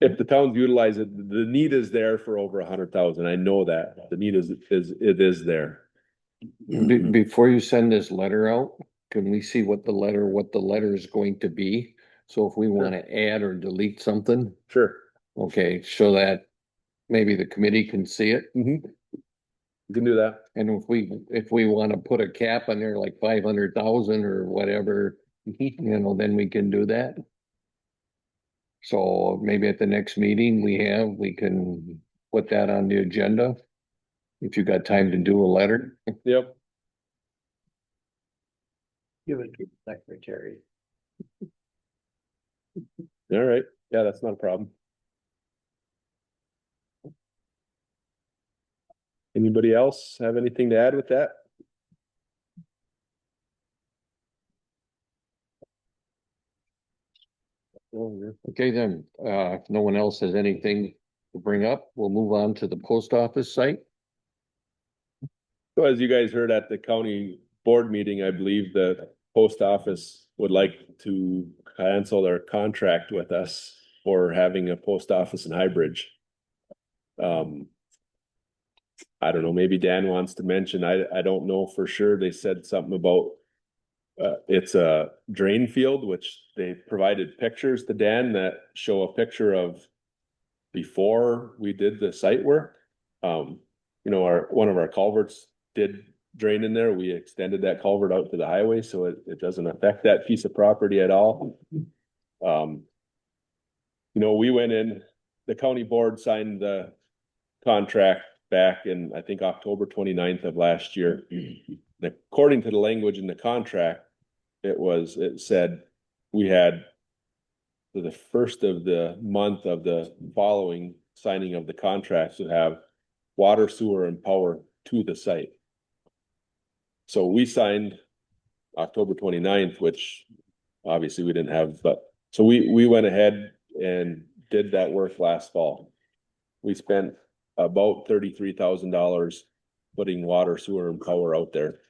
If the towns utilize it, the need is there for over 100,000. I know that. The need is there. Before you send this letter out, can we see what the letter is going to be? So if we wanna add or delete something, Sure. okay, so that maybe the committee can see it. You can do that. And if we wanna put a cap on there like 500,000 or whatever, you know, then we can do that. So maybe at the next meeting we can put that on the agenda. If you got time to do a letter. Yep. Give it to the secretary. All right. Yeah, that's not a problem. Anybody else have anything to add with that? Okay, then, if no one else has anything to bring up, we'll move on to the post office site. So as you guys heard at the county board meeting, I believe the post office would like to cancel their contract with us for having a post office in Highbridge. I don't know, maybe Dan wants to mention, I don't know for sure. They said something about It's a drain field, which they provided pictures to Dan that show a picture of before we did the site work. You know, one of our culverts did drain in there. We extended that culvert out to the highway, so it doesn't affect that piece of property at all. You know, we went in, the county board signed the contract back in, I think, October 29th of last year. According to the language in the contract, it said we had for the first of the month of the following signing of the contract to have water, sewer, and power to the site. So we signed October 29th, which obviously we didn't have, but so we went ahead and did that work last fall. We spent about $33,000 putting water, sewer, and power out there.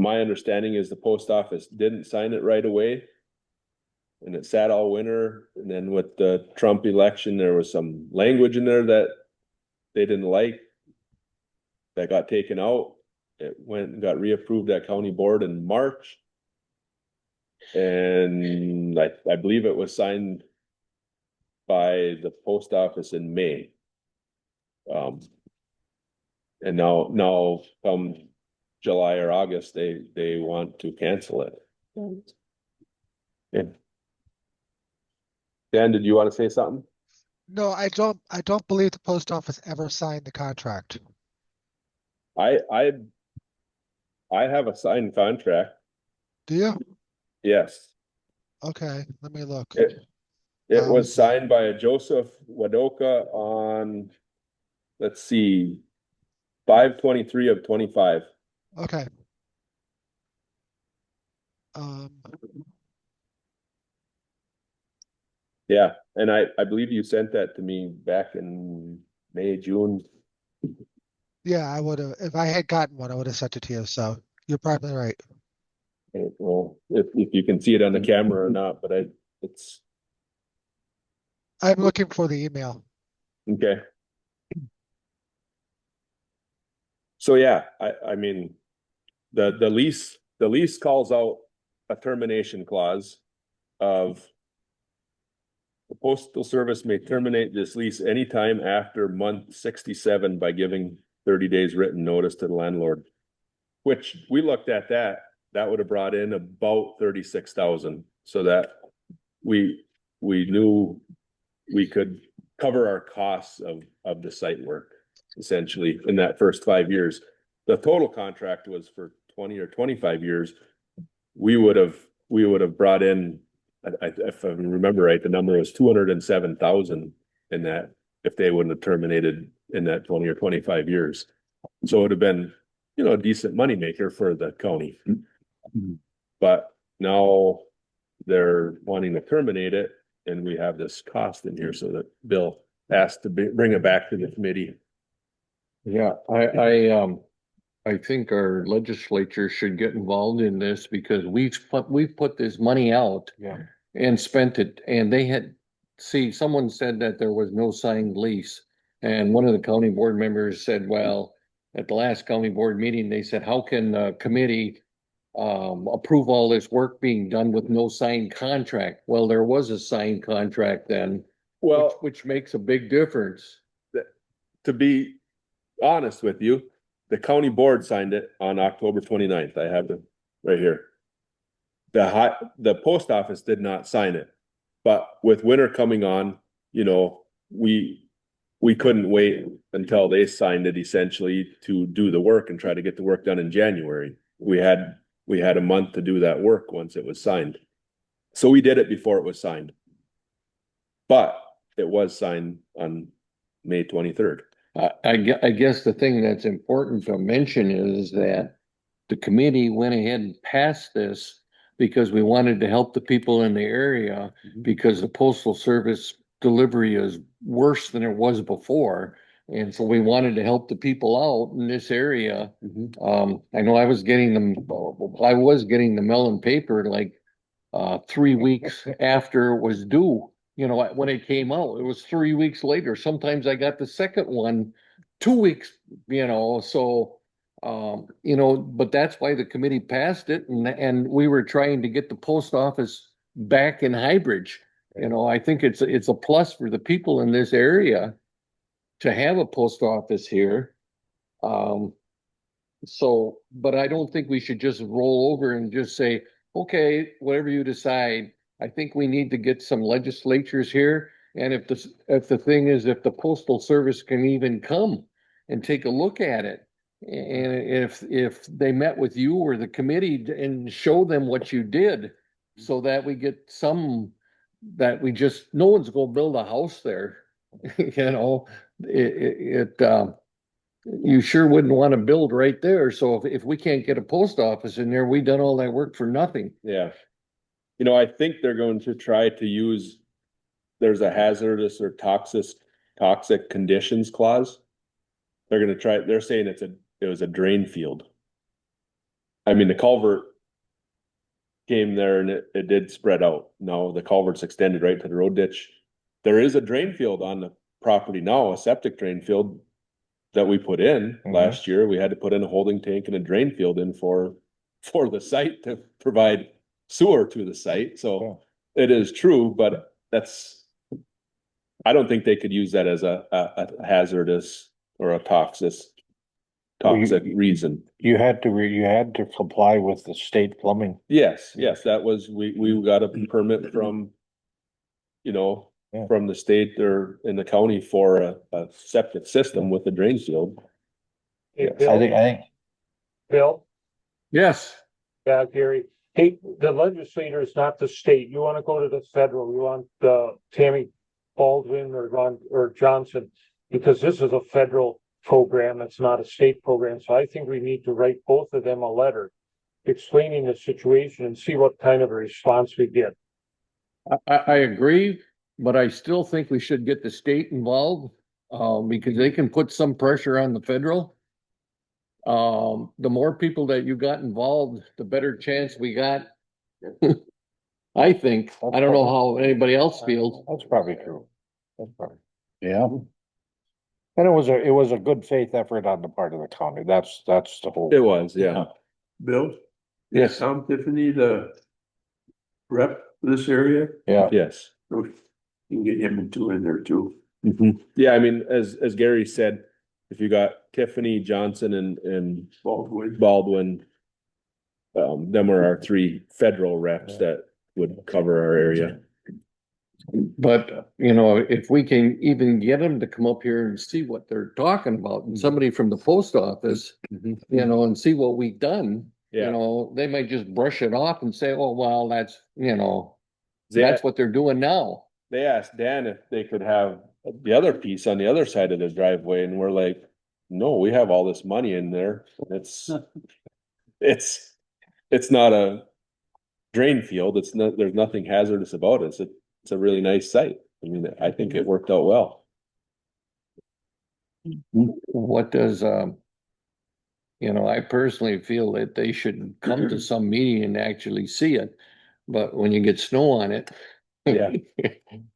My understanding is the post office didn't sign it right away. And it sat all winter, and then with the Trump election, there was some language in there that they didn't like. That got taken out. It went and got reapproved at county board in March. And I believe it was signed by the post office in May. And now July or August, they want to cancel it. Yeah. Dan, did you want to say something? No, I don't believe the post office ever signed the contract. I have a signed contract. Do you? Yes. Okay, let me look. It was signed by Joseph Wadoka on, let's see, 5/23 of 25. Okay. Yeah, and I believe you sent that to me back in May, June. Yeah, I would have, if I had gotten one, I would have sent it to you, so you're probably right. Well, if you can see it on the camera or not, but it's I'm looking for the email. okay. So yeah, I mean, the lease calls out a termination clause of the Postal Service may terminate this lease anytime after month 67 by giving 30 days written notice to the landlord. Which we looked at that would have brought in about 36,000, so that we knew we could cover our costs of the site work essentially in that first 5 years. The total contract was for 20 or 25 years. We would have brought in, if I remember right, the number was 207,000 in that, if they wouldn't have terminated in that 20 or 25 years. So it would have been, you know, a decent moneymaker for the county. But now they're wanting to terminate it, and we have this cost in here, so that Bill asked to bring it back to the committee. Yeah, I think our legislature should get involved in this because we've put this money out. Yeah. And spent it, and someone said that there was no signed lease. And one of the county board members said, well, at the last county board meeting, they said, how can the committee approve all this work being done with no signed contract? Well, there was a signed contract then. Well, which makes a big difference. To be honest with you, the county board signed it on October 29th. I have it right here. The post office did not sign it, but with winter coming on, you know, we couldn't wait until they signed it essentially to do the work and try to get the work done in January. We had a month to do that work once it was signed. So we did it before it was signed. But it was signed on May 23rd. I guess the thing that's important to mention is that the committee went ahead and passed this because we wanted to help the people in the area, because the Postal Service delivery is worse than it was before. And so we wanted to help the people out in this area. I know I was getting the Mellon paper like 3 weeks after it was due. You know, when it came out, it was 3 weeks later. Sometimes I got the second one 2 weeks, you know, so You know, but that's why the committee passed it and we were trying to get the post office back in Highbridge. You know, I think it's a plus for the people in this area to have a post office here. So, but I don't think we should just roll over and just say, okay, whatever you decide. I think we need to get some legislatures here. And if the thing is, if the postal service can even come and take a look at it. And if they met with you or the committee and show them what you did, so that we get some, that we just, no one's gonna build a house there. You know, you sure wouldn't want to build right there. So if we can't get a post office in there, we done all that work for nothing. Yeah. You know, I think they're going to try to use, there's a hazardous or toxic conditions clause. They're gonna try, they're saying it was a drain field. I mean, the culvert came there and it did spread out. No, the culvert's extended right to the road ditch. There is a drain field on the property now, a septic drain field that we put in last year. We had to put in a holding tank and a drain field in for the site to provide sewer to the site. So it is true, but I don't think they could use that as a hazardous or a toxic reason. You had to comply with the state plumbing. Yes, that was, we got a permit from, you know, from the state or in the county for a septic system with a drain field. I think. Bill? Yes. Yeah, Gary. Hey, the legislator is not the state. You wanna go to the federal, you want Tammy Baldwin or Johnson, because this is a federal program, it's not a state program, so I think we need to write both of them a letter explaining the situation and see what kind of a response we get. I agree, but I still think we should get the state involved, because they can put some pressure on the federal. The more people that you got involved, the better chance we got. I think. I don't know how anybody else feels. That's probably true. Yeah. And it was a good faith effort on the part of the county. That's the whole. It was, yeah. Bill? Yes. Tom Tiffany, the rep for this area? Yeah. Yes. You can get him in there too. Yeah, I mean, as Gary said, if you got Tiffany, Johnson and Baldwin, them are our three federal reps that would cover our area. But, you know, if we can even get them to come up here and see what they're talking about, and somebody from the post office, you know, and see what we've done, you know, they might just brush it off and say, oh, well, that's, you know, that's what they're doing now. They asked Dan if they could have the other piece on the other side of the driveway, and we're like, no, we have all this money in there. It's not a drain field. There's nothing hazardous about it. It's a really nice site. I mean, I think it worked out well. What does, you know, I personally feel that they should come to some meeting and actually see it, but when you get snow on it. Yeah.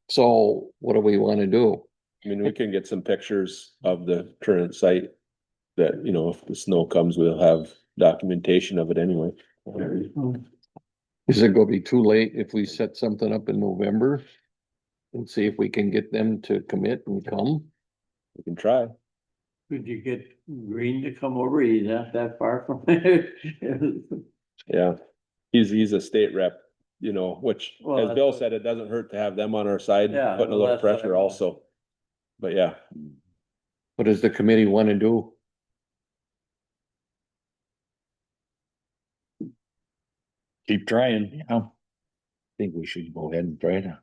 So what do we want to do? I mean, we can get some pictures of the current site that, you know, if the snow comes, we'll have documentation of it anyway. Is it gonna be too late if we set something up in November? And see if we can get them to commit and come? We can try. Could you get Green to come over? He's not that far from it. Yeah, he's a state rep, you know, which, Well, as that's Bill what- said, it doesn't hurt to have them on our side, Yeah, putting a well, little that's what I pressure meant. also. But yeah, What does the committee want to do? Keep trying, yeah. Think we should go ahead and try to.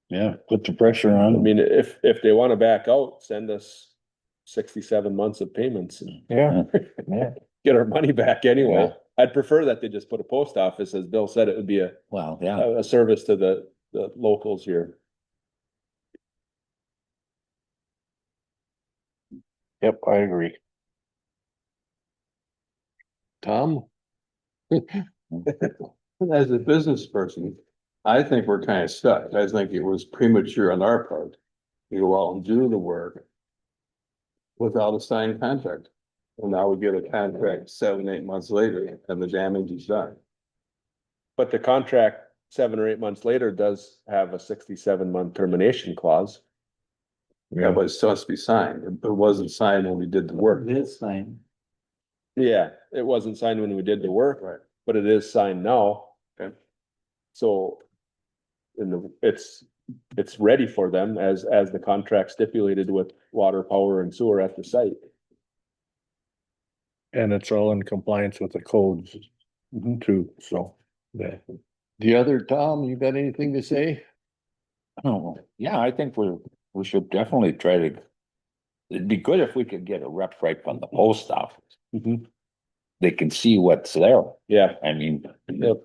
Yeah, put the pressure I on. mean, if they wanna back out, send us 67 months of payments and Yeah, yeah. get our money back anyway. Yeah. I'd prefer that they just put a post office, as Bill said, it would be Well, yeah. a service to the locals here. Yep, I agree. Tom? As a business person, I think we're kind of stuck. I think it was premature on our part. You go out and do the work without a signed contract. And now we get a contract 7, 8 months later and the damage is done. But the contract 7 or 8 months later does have a 67-month termination clause. Yeah, but it still has to be signed. It wasn't signed when we did the work. It is fine. Yeah, it wasn't signed when we did the work, Right. but it is signed now. Okay. So. It's ready for them as the contract stipulated with water, power and sewer at the site. And it's all in compliance with the codes too, so. The other, Tom, you got anything to say? Oh, yeah, I think we should definitely try to. It'd be good if we could get a rep right from the post office. They can see what's there. Yeah. I mean. Yep.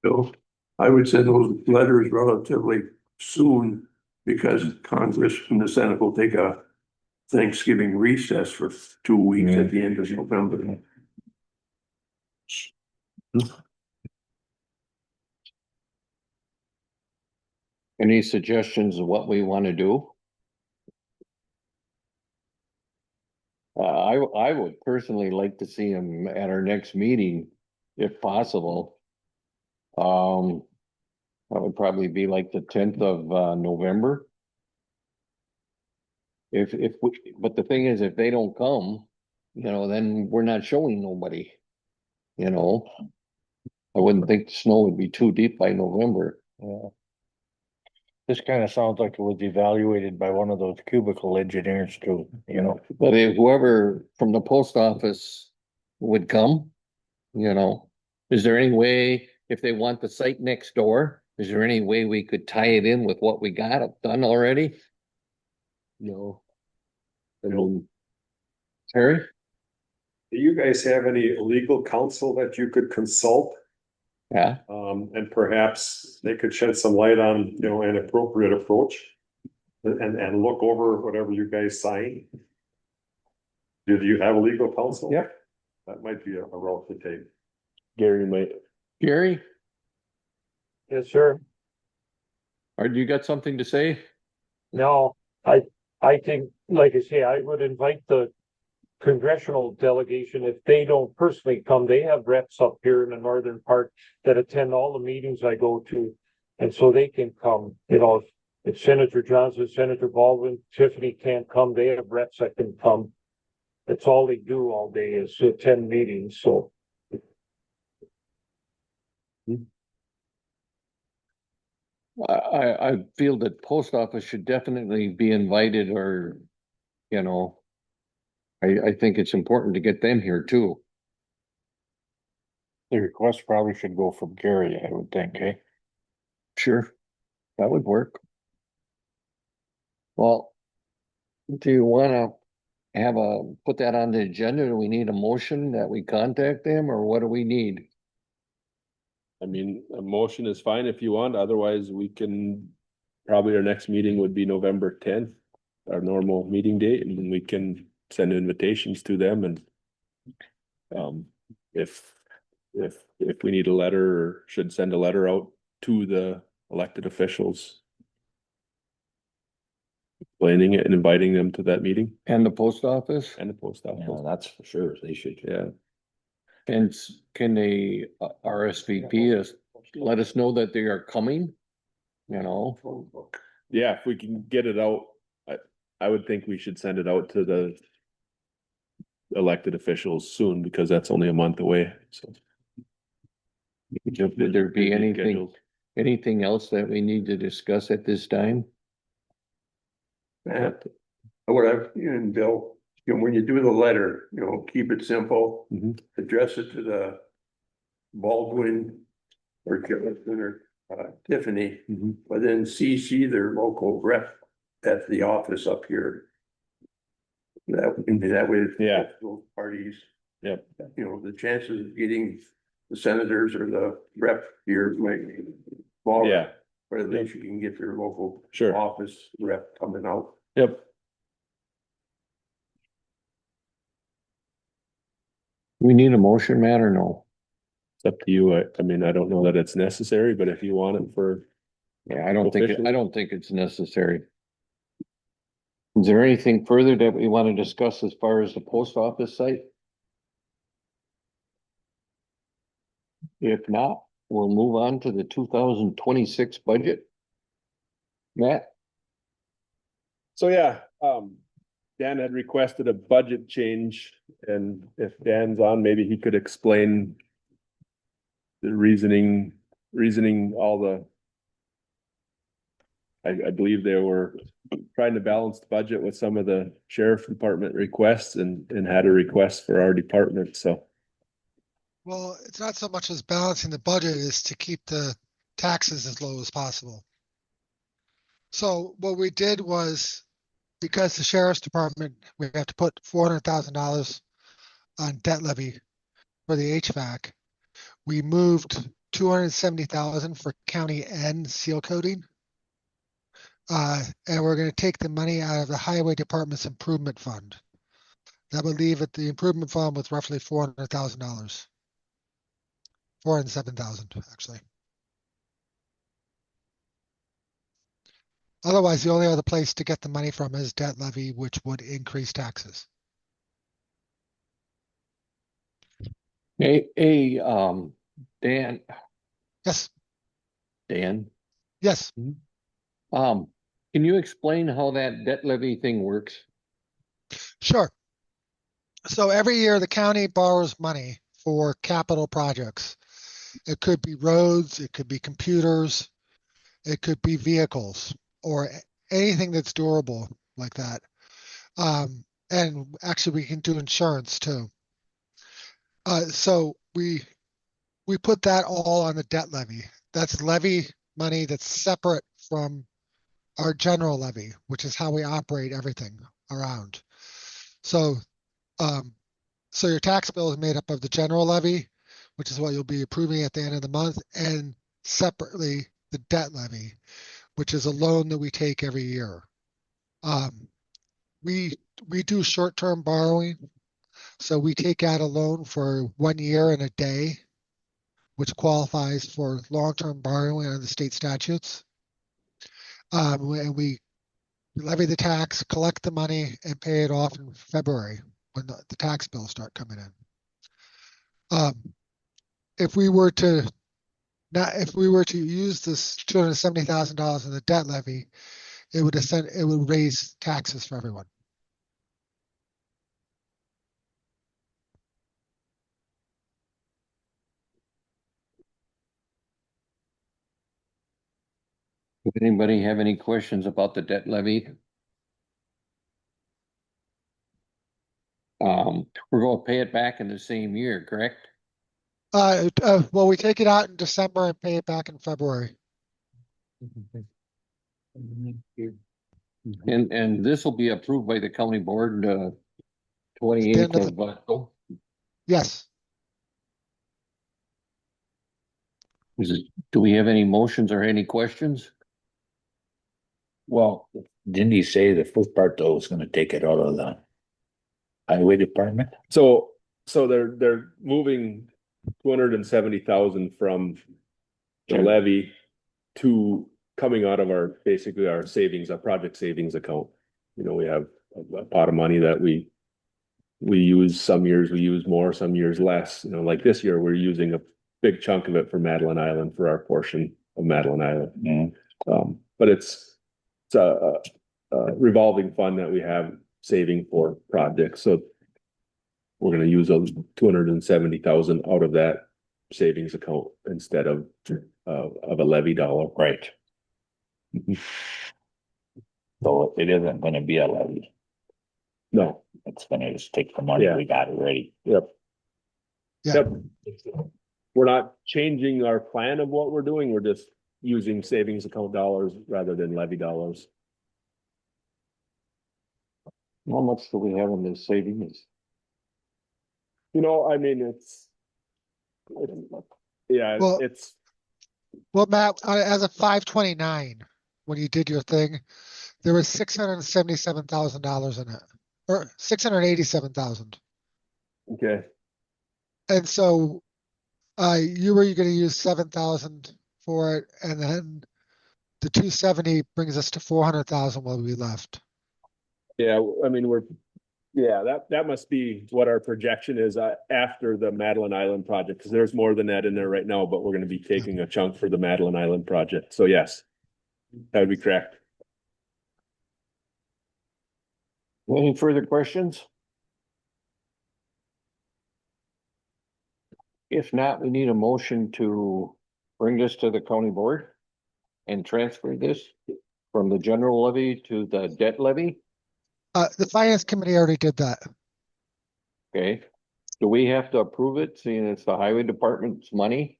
So I would send those letters relatively soon because Congress and the Senate will take a Thanksgiving recess for 2 weeks at the end of November. Any suggestions of what we want to do? I would personally like to see him at our next meeting, if possible. That would probably be like the 10th of November. But the thing is, if they don't come, then we're not showing nobody. I wouldn't think the snow would be too deep by November. Yeah. This kind of sounds like it was evaluated by one of those cubicle engineers too, But if whoever from the post office would come, is there any way, if they want the site next door, is there any way we could tie it in with what we got done already? No. I mean, Terry? Do you guys have any legal counsel that you could consult? Yeah, And perhaps they could shed some light on, an appropriate approach and look over whatever you guys sign. Do you have a legal counsel? Yep. That might be a route to take. Gary might. Gary, Yes, sir. or do you got something to say? No, I think, like I say, I would invite the congressional delegation, if they don't personally come, they have reps up here in the northern part that attend all the meetings I go to. And so they can come, if Senator Johnson, Senator Baldwin, Tiffany can't come, they have reps that can come. That's all they do all day is attend meetings, so. I feel that post office should definitely be invited or, I think it's important to get them here too. The request probably should go from Gary, I would think, eh? Sure, that would work. Well, do you wanna put that on the agenda? Do we need a motion that we contact them or what do we need? I mean, a motion is fine if you want, otherwise we can, probably our next meeting would be November 10th. Our normal meeting date, and then we can send invitations to them and. If we need a letter or should send a letter out to the elected officials. Explaining it and inviting them to that meeting And the post office? and the post Yeah, office, that's for sure. They should. yeah. And can they RSVP us, let us know that they are coming? Yeah, if we can get it out, I would think we should send it out to the. Elected officials soon, because that's only a month away, so. Would there be Scheduled. anything else that we need to discuss at this time? And Bill, when you do the letter, keep it simple, address it to the Baldwin or Jonathan or Tiffany, but then CC their local rep at the office up here. That way. Yeah. Those parties. Yep. The chances of getting the senators or the rep here might be smaller. Yeah, But at least you can get their local sure, office rep coming out. yep. We need a motion, Matt, or no? It's up to you, I mean, I don't know that it's necessary, but if you want it for, Yeah, I don't think it's necessary. Is there anything further that we want to discuss as far as the post office site? If not, we'll move on to the 2026 budget. Matt? So yeah, Dan had requested a budget change, and if Dan's on, maybe he could explain the reasoning all the. I believe they were trying to balance the budget with some of the sheriff department requests and had a request for our department, so. Well, it's not so much as balancing the budget as to keep the taxes as low as possible. So what we did was, because the sheriff's department, we have to put $400,000 on debt levy for the HVAC. We moved 270,000 for county N seal coating. And we're going to take the money out of the highway department's improvement fund. That would leave it the improvement fund with roughly $400,000. 407,000 actually. Otherwise, the only other place to get the money from is debt levy, which would increase taxes. Dan, Yes, Dan, yes. can you explain how that debt levy thing works? Sure. So every year the county borrows money for capital projects. It could be roads, it could be computers, it could be vehicles, or anything that's durable like that. And actually we can do insurance too. So we put that all on the debt levy. That's levy money that's separate from our general levy, which is how we operate everything around. So, so your tax bill is made up of the general levy, which is what you'll be approving at the end of the month, and separately the debt levy, which is a loan that we take every year. We do short-term borrowing, so we take out a loan for 1 year and a day, which qualifies for long-term borrowing under the state statutes. And we levy the tax, collect the money, and pay it off in February when the tax bills start coming in. If we were to use this $270,000 in the debt levy, it would raise taxes for everyone. Does anybody have any questions about the debt levy? We're gonna pay it back in the same year, correct? Well, we take it out in December and pay it back in February. And this will be approved by the county board, At the end 28th of of October. Yes. Do we have any motions or any questions? Well, didn't he say the first part though was gonna take it out of the highway department? So they're moving 270,000 from the levy to coming out of basically our savings, our project savings account. You know, we have a pot of money that we use. Some years we use more, some years less. You know, like this year, we're using a big chunk of it for Madeline Island, for our portion of Madeline Island. But it's a revolving fund that we have saving for projects. So we're gonna use 270,000 out of that savings account instead of a levy dollar. Right. So it isn't gonna be a levy. No. It's gonna just take the money Yeah. we got already. Yep. Yeah. Yep. We're not changing our plan of what we're doing. We're just using savings account dollars rather than levy dollars. How much do we have in this savings? You know, I mean, yeah, Well- it's, Well, Matt, as of 5/29, when you did your thing, there was $677,000 in it, or 687,000. okay. And so, you were going to use 7,000 for it, and then the 270 brings us to 400,000 will be left. Yeah, I mean, that must be what our projection is, after the Madeline Island project, because there's more than that in there right now, but we're gonna be taking a chunk for the Madeline Island project, so yes. That would be correct. Any further questions? If not, we need a motion to bring this to the county board and transfer this from the general levy to the debt levy. The finance committee already did that. Okay, do we have to approve it, seeing it's the highway department's money?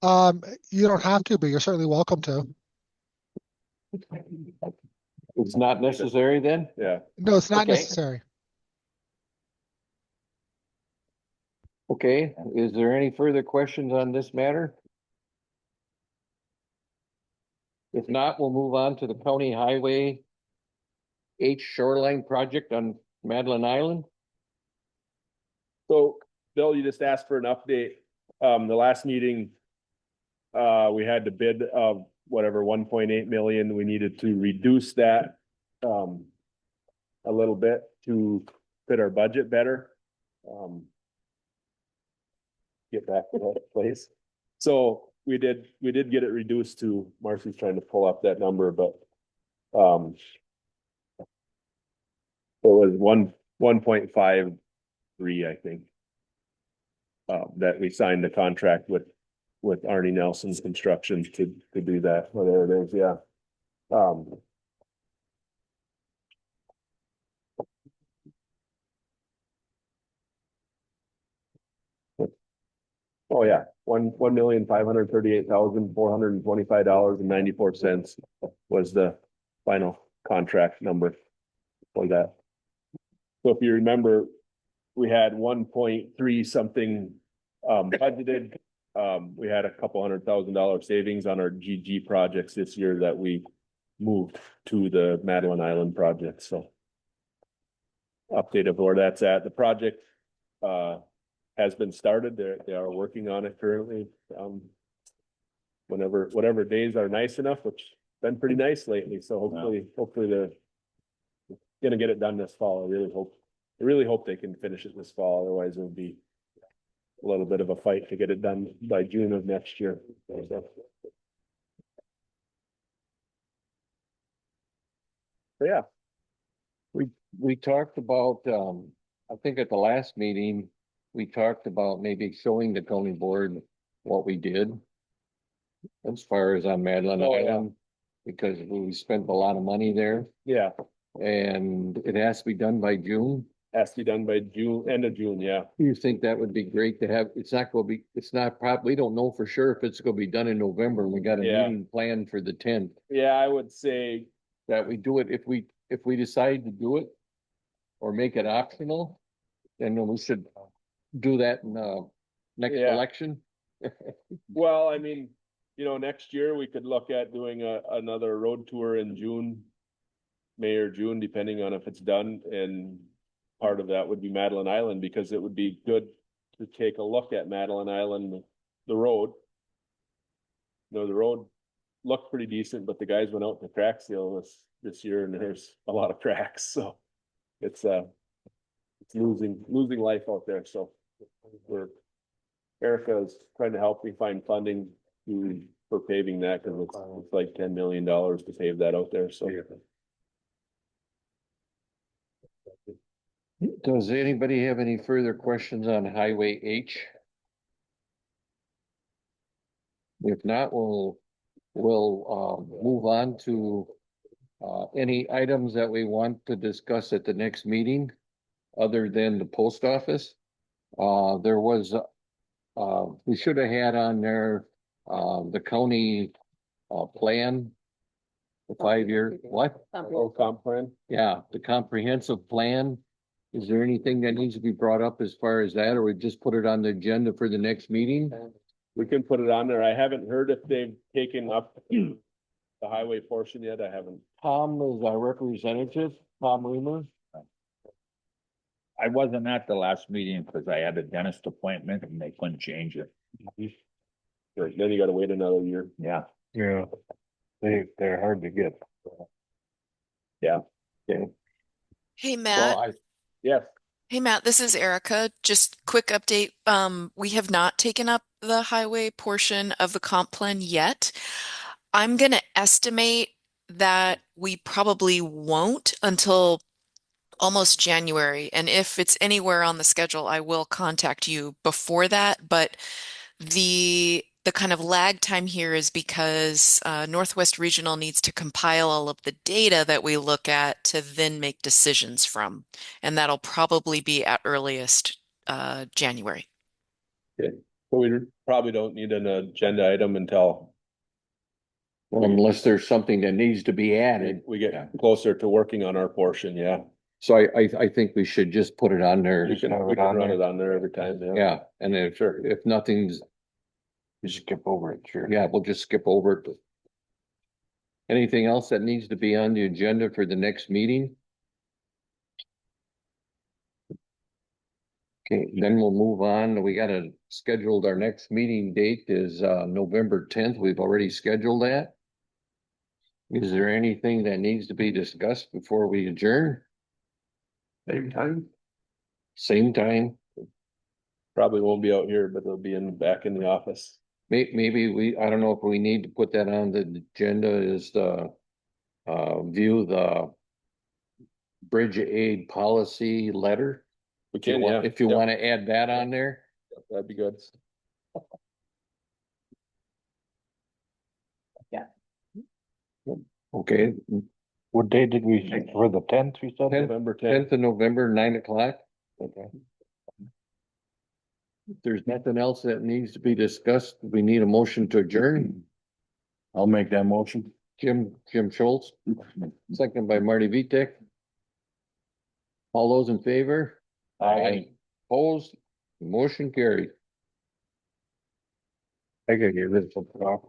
You don't have to, but you're certainly welcome to. It's not necessary then? Yeah, No, it's not Okay. necessary. Okay, is there any further questions on this matter? If not, we'll move on to the county highway H shoreline project on Madeline Island. so, Bill, you just asked for an update, the last meeting. We had the bid of whatever, 1.8 million, we needed to reduce that, a little bit to fit our budget better. Get back to that place. So we did get it reduced to, Marcy's trying to pull up that number, but, it was 1.53, I think. That we signed the contract with Arnie Nelson's Construction to do that, whatever it is, yeah. Oh, yeah, $1,538,425.94 was the final contract number for that. So if you remember, we had 1.3 something budgeted. We had a couple $100,000 savings on our GG projects this year that we moved to the Madeline Island project, so. Update of where that's at. The project has been started. They are working on it currently. Whatever days are nice enough, which has been pretty nice lately, so hopefully they're gonna get it done this fall. I really hope they can finish it this fall, otherwise it'll be a little bit of a fight to get it done by June of next year. So yeah, We talked about, I think at the last meeting, we talked about maybe showing the county board what we did. As far as on Madeline Oh, yeah. Island, because we spent a lot of money there yeah, and it has to be done by June. has to be done by June, end of June, yeah. You think that would be great to have, it's not we don't know for sure if it's gonna be done in November. We got a Yeah. meeting planned for the 10th. Yeah, I would say, That we do it, if we decide to do it or make it optional, then we should do that in next Yeah. election. well, I mean, next year we could look at doing another road tour in June. May or June, depending on if it's done, and part of that would be Madeline Island, because it would be good to take a look at Madeline Island, the road. The road looked pretty decent, but the guys went out to crack seal this year and there's a lot of cracks, so it's losing life out there, so Erica is trying to help me find funding for paving that, because it's like $10 million to pave that out there, so. Does anybody have any further questions on Highway H? If not, we'll move on to any items that we want to discuss at the next meeting, other than the post office. There was, we should have had on there, the county plan, the 5-year, what? Comp plan? Yeah, the comprehensive plan. Is there anything that needs to be brought up as far as that, or we just put it on the agenda for the next meeting? We can put it on there. I haven't heard if they've taken up the highway portion yet. I haven't. Tom is our representative, Tom Reamer. I wasn't at the last meeting because I had a dentist appointment and they couldn't change it. Then you gotta wait another year. Yeah. Yeah. They're hard to get. Yeah. Okay. Hey, Well, Matt. yes, Hey, Matt, this is Erica. Just quick update. We have not taken up the highway portion of the comp plan yet. I'm gonna estimate that we probably won't until almost January. And if it's anywhere on the schedule, I will contact you before that. But the kind of lag time here is because Northwest Regional needs to compile all of the data that we look at to then make decisions from. And that'll probably be at earliest January. so we probably don't need an agenda item until Well, unless there's something that needs to be added. we get closer to working on our portion, yeah. So I think we should just put it on there. We can run it on there every time, yeah. Yeah, and if nothing's, You skip over it, sure. yeah, we'll just skip over it. Anything else that needs to be on the agenda for the next meeting? Okay, then we'll move on. We got scheduled, our next meeting date is November 10th. We've already scheduled that. Is there anything that needs to be discussed before we adjourn? Same time? Same time? Probably won't be out here, but they'll be back in the office. Maybe I don't know if we need to put that on the agenda is the view the bridge aid policy letter. We can, yeah. If you Yep. want to add that on there. That'd be good. Okay, What day did we, say for the 10th, we said? November 10th. 10th of November, 9:00. Okay. If there's nothing else that needs to be discussed, we need a motion to adjourn. I'll make that motion. Jim Schultz, second by Marty Vitek. All those in favor? Aye. Opposed? Motion carried. I gotta get rid of some property.